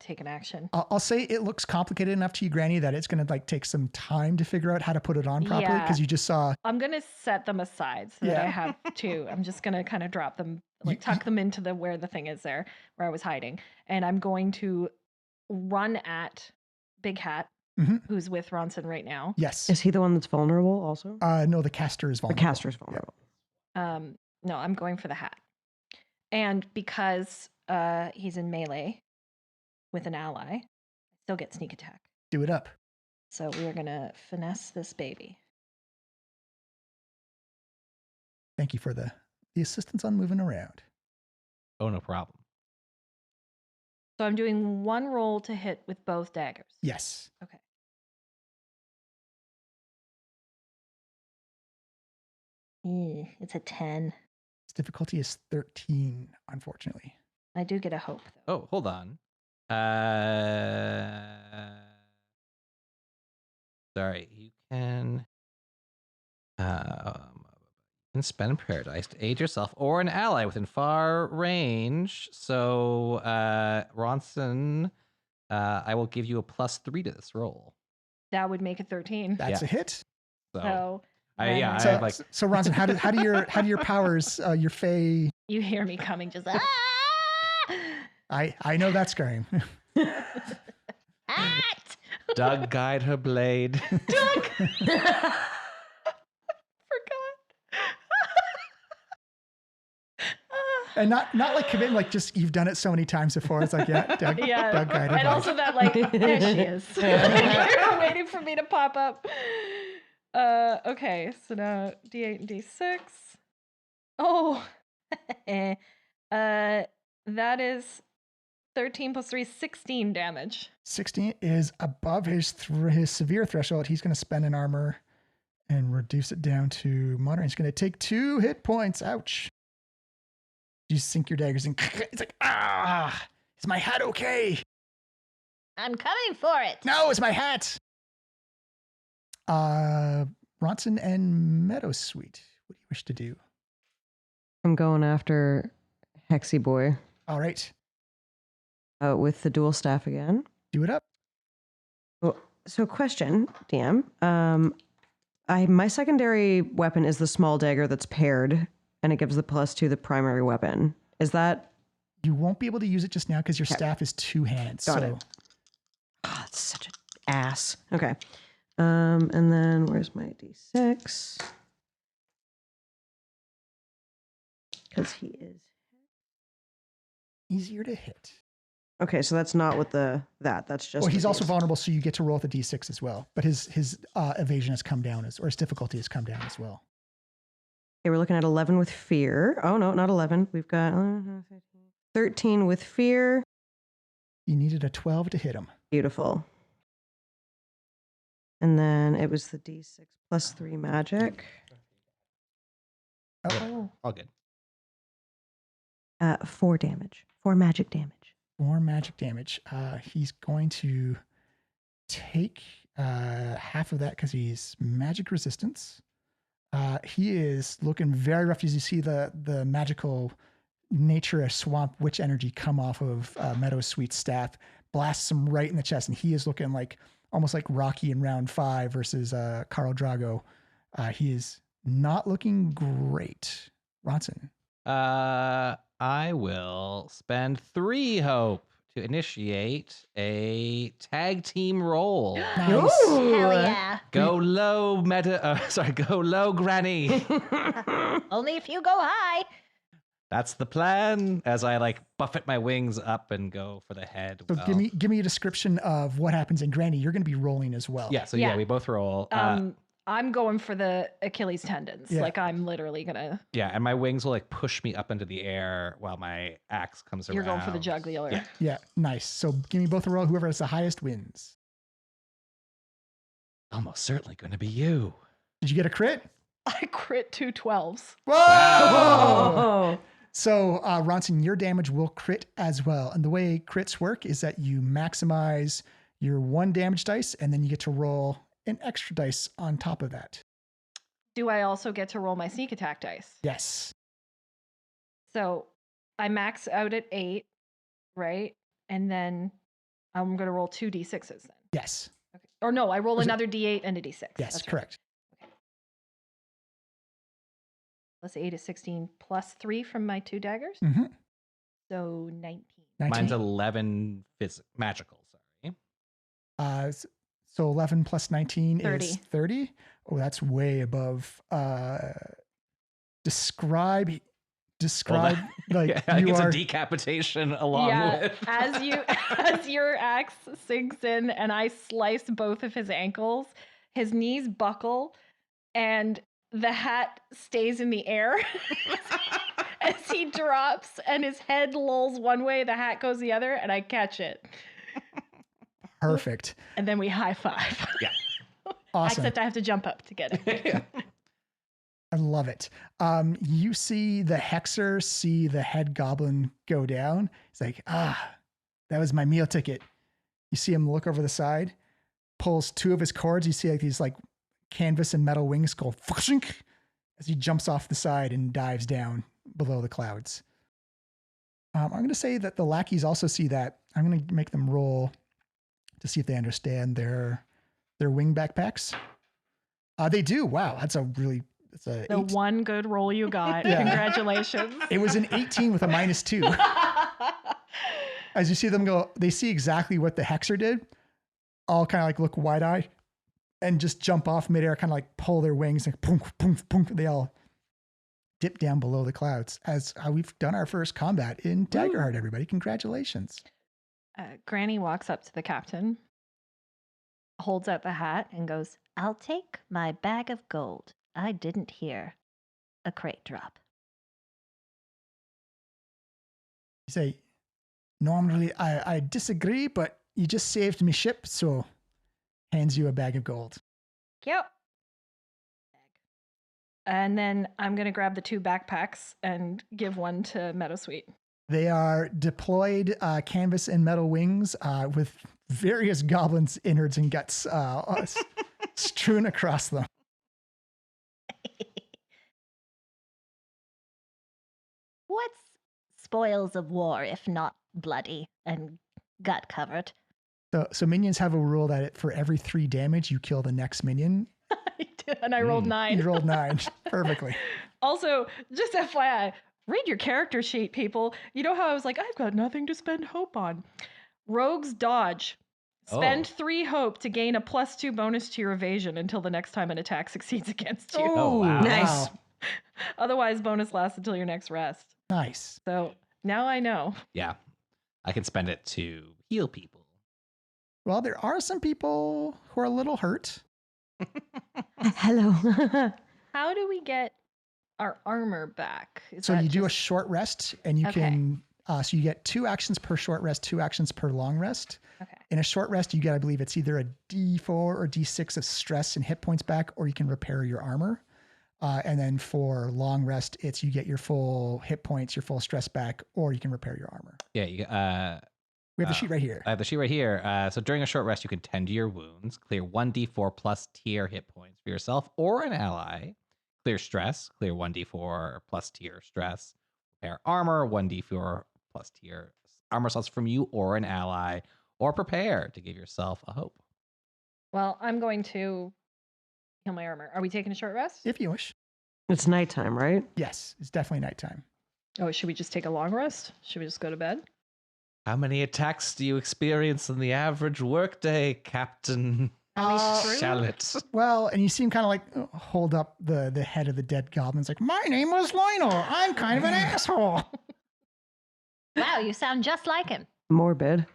take an action. I'll say it looks complicated enough to you, Granny, that it's going to like take some time to figure out how to put it on properly because Yeah. you just saw. I'm going to set them aside so that Yeah. I have 2. I'm just going to kind of drop them, like tuck them into where the thing is there, where I was hiding. And I'm going to run at Big Hat, who's with Ronson right now. Yes. Is he the one that's vulnerable also? No, the caster is The vulnerable. caster's vulnerable. No, I'm going for the hat. And because he's in melee with an ally, I still get sneak attack. Do it up. So we are going to finesse this baby. Thank you for the the assistance on moving around. Oh, no problem. So I'm doing one roll to hit with both daggers. Yes. Okay. It's a 10. Its difficulty is 13, unfortunately. I do get a hope, though. Oh, hold on. Sorry, you can spend paradise to aid yourself or an ally within far range. So, Ronson, I will give you a +3 to this roll. That would make it 13. That's a hit. So I So, have like so Ronson, how do your powers, your Fae? you hear me coming, just I know that scream. Act! Doug guide her blade. Doug! Forgot. And not like commit, like just you've done it so many times before. It's like, Doug guide her and blade. also that, like, there she is. You're waiting for me to pop up. Okay, so now D8 and D6. Oh, that is 13 plus 3, 16 damage. 16 is above his severe threshold. He's going to spend an armor and reduce it down to moderate. He's going to take 2 hit points. Ouch. You sink your daggers in. It's like, is my hat okay? I'm coming for it. No, it's my hat. Ronson and Meadowsweet, what do you wish to do? I'm going after Hexy Boy All right, with the dual staff again. do it up. So question, DM. My secondary weapon is the small dagger that's paired, and it gives the +2 to the primary weapon. Is that? You won't be able to use it just now because your staff is 2 hands. Got it. Oh, it's such an ass. Okay. And then where's my D6? Because he is Easier to hit. okay. So that's not with that's just. Well, he's the also base. vulnerable, so you get to roll with a d6 as well. But his evasion has come down, or his difficulty has come down as well. Okay, we're looking at 11 with fear. Oh no, not 11. We've got 13 with fear. You needed a 12 to hit him. Beautiful. And then it was the D6 plus 3 magic. Oh, All good. 4 damage. 4 magic damage. 4 magic damage. He's going to take half of that because he's magic resistance. He is looking very rough as you see the magical nature of swamp witch energy come off of Meadowsweet's staff, blasts him right in the chest, and he is looking like almost like Rocky in round 5 versus Khal Drogo. He is not looking great. Ronson. I will spend 3 hope to initiate a tag team roll. Nice. Hell yeah. Go low, go low, Granny. Only if you go high. That's the plan. As I like buffet my wings up and go for the head. So give me a description of what happens in Granny. You're going to be rolling as well. Yeah. So Yeah. we both roll. I'm going for the Achilles tendons. Yeah. Like, I'm literally gonna. Yeah, and my wings will like push me up into the air while my axe comes You're around. going for the jugular. Yeah. Yeah, nice. So give me both a roll. Whoever has the highest wins. Almost certainly going to be you. Did you get a crit? I crit 2 12s. Whoa! Oh. So, Ronson, your damage will crit as well. And the way crits work is that you maximize your 1 damage dice, and then you get to roll an extra dice on top of that. Do I also get to roll my sneak attack dice? Yes. So I max out at 8, right? And then I'm going to roll 2 d6s then. Yes. Okay. Or no, I roll Was it- another d8 and a d6. Yes, That's right. correct. Plus 8 is 16, plus 3 from my 2 daggers. Mm-hmm. So 19. 19. Mine's 11 magical. Sorry. So 11 plus 19 is 30. 30. Oh, that's way above. Describe like Yeah, I you think it's are. a decapitation along with. as your axe sinks in and I slice both of his ankles, his knees buckle and the hat stays in the air. as he drops and his head lolls one way, the hat goes the other, and I catch it. Perfect. And then we high five. Yeah. Awesome. Except I have to jump up to get it. I love it. You see the Hexer see the head goblin go down. He's like, that was my meal ticket. You see him look over the side, pulls two of his cords. You see like these like canvas and metal wings go as he jumps off the side and dives down below the clouds. I'm going to say that the lackeys also see that. I'm going to make them roll to see if they understand their wing backpacks. They do. Wow, that's the one good roll you got. Yeah. Congratulations. It was an 18 with a -2. As you see them go, they see exactly what the Hexer did. All kind of like look wide-eyed and just jump off midair, kind of like pull their wings, like boom, boom, boom. They all dip down below the clouds as we've done our first combat in Daggerheart, everybody. Congratulations. Granny walks up to the captain, holds out the hat, and goes, I'll take my bag of gold. I didn't hear a crate drop. You say, normally I disagree, but you just saved me ship, so hands you a bag of gold. Yep. And then I'm going to grab the 2 backpacks and give one to Meadowsweet. They are deployed canvas and metal wings with various goblins' innards and guts strewn across them. What's spoils of war if not bloody and gut covered? So minions have a rule that for every 3 damage, you kill the next minion. I did, and I rolled 9. You rolled 9 perfectly. Also, just FYI, read your character sheet, people. You know how I was like, I've got nothing to spend hope on. Rogues dodge. Spend 3 hope to gain a +2 bonus to your evasion until the next time an attack succeeds against you. Oh, wow. Nice. Wow. Otherwise, bonus lasts until your next rest. Nice. So now I know. Yeah. I can spend it to heal people. Well, there are some people who are a little hurt. Hello. How do we get our armor back? Is So that you do a just- short rest, and you Okay. can. So you get 2 actions per short rest, 2 actions per long rest. Okay. In a short rest, you get, I believe, it's either a D4 or D6 of stress and hit points back, or you can repair your armor. And then for long rest, it's you get your full hit points, your full stress back, or you can repair your armor. Yeah. We have the sheet right here. I have the sheet right here. So during a short rest, you can tend to your wounds, clear 1d4 plus tier hit points for yourself or an ally, clear stress, clear 1d4 plus tier stress, repair armor, 1d4 plus tier armor slots from you or an ally, or prepare to give yourself a hope. Well, I'm going to heal my armor. Are we taking a short rest? If you wish. It's nighttime, right? Yes, it's definitely nighttime. Oh, should we just take a long rest? Should we just go to bed? How many attacks do you experience in the average workday, Captain Shallot? Well, and you see him kind of like hold up the head of the dead goblin. It's like, my name was Lionel. I'm kind of an asshole. Wow, you sound just like him. Morbid.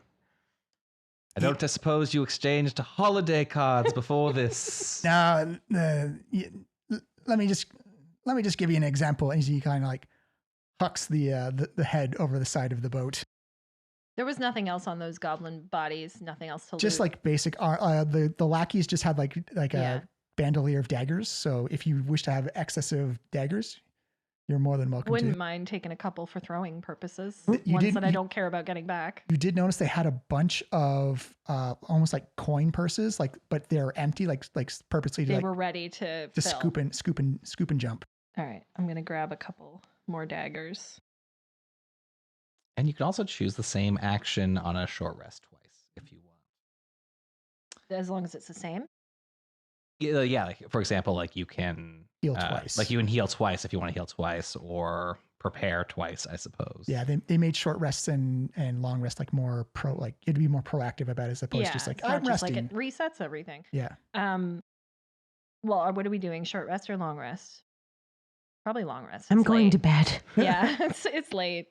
I don't suppose you exchanged holiday cards before this. Now, let me just give you an example. And he kind of like hucks the head over the side of the boat. There was nothing else on those goblin bodies. Nothing else to Just loot. like basic. The lackeys just had like Yeah. a bandolier of daggers. So if you wish to have excessive daggers, you're more than welcome Wouldn't to. mind taking a couple for throwing purposes. You Ones did- that I you- don't care about getting back. You did notice they had a bunch of almost like coin purses, but they're empty, like purposely They to were ready to just fill. scoop and jump. All right, I'm gonna grab a couple more daggers. And you can also choose the same action on a short rest twice if you want. As long as it's the same. Yeah, like, for example, like you can Heal twice. Like you can heal twice if you want to heal twice, or prepare twice, I suppose. Yeah, they made short rests and long rest like more you had to be more proactive about it as opposed to just like it's not I'm just resting. like it resets everything. Yeah. Well, what are we doing? Short rest or long rest? Probably long rest. I'm It's going to late. bed. Yeah, it's late.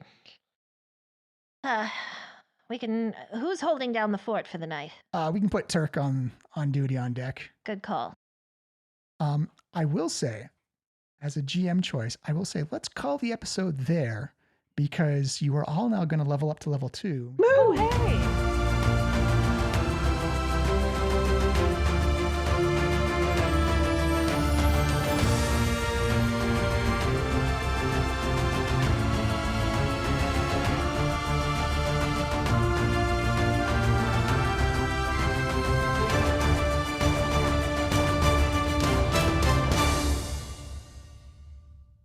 We can. Who's holding down the fort for the night? We can put Turk on duty on deck. Good call. I will say, as a GM choice, I will say let's call the episode there because you are all now going to level up to level 2. Oh, hey.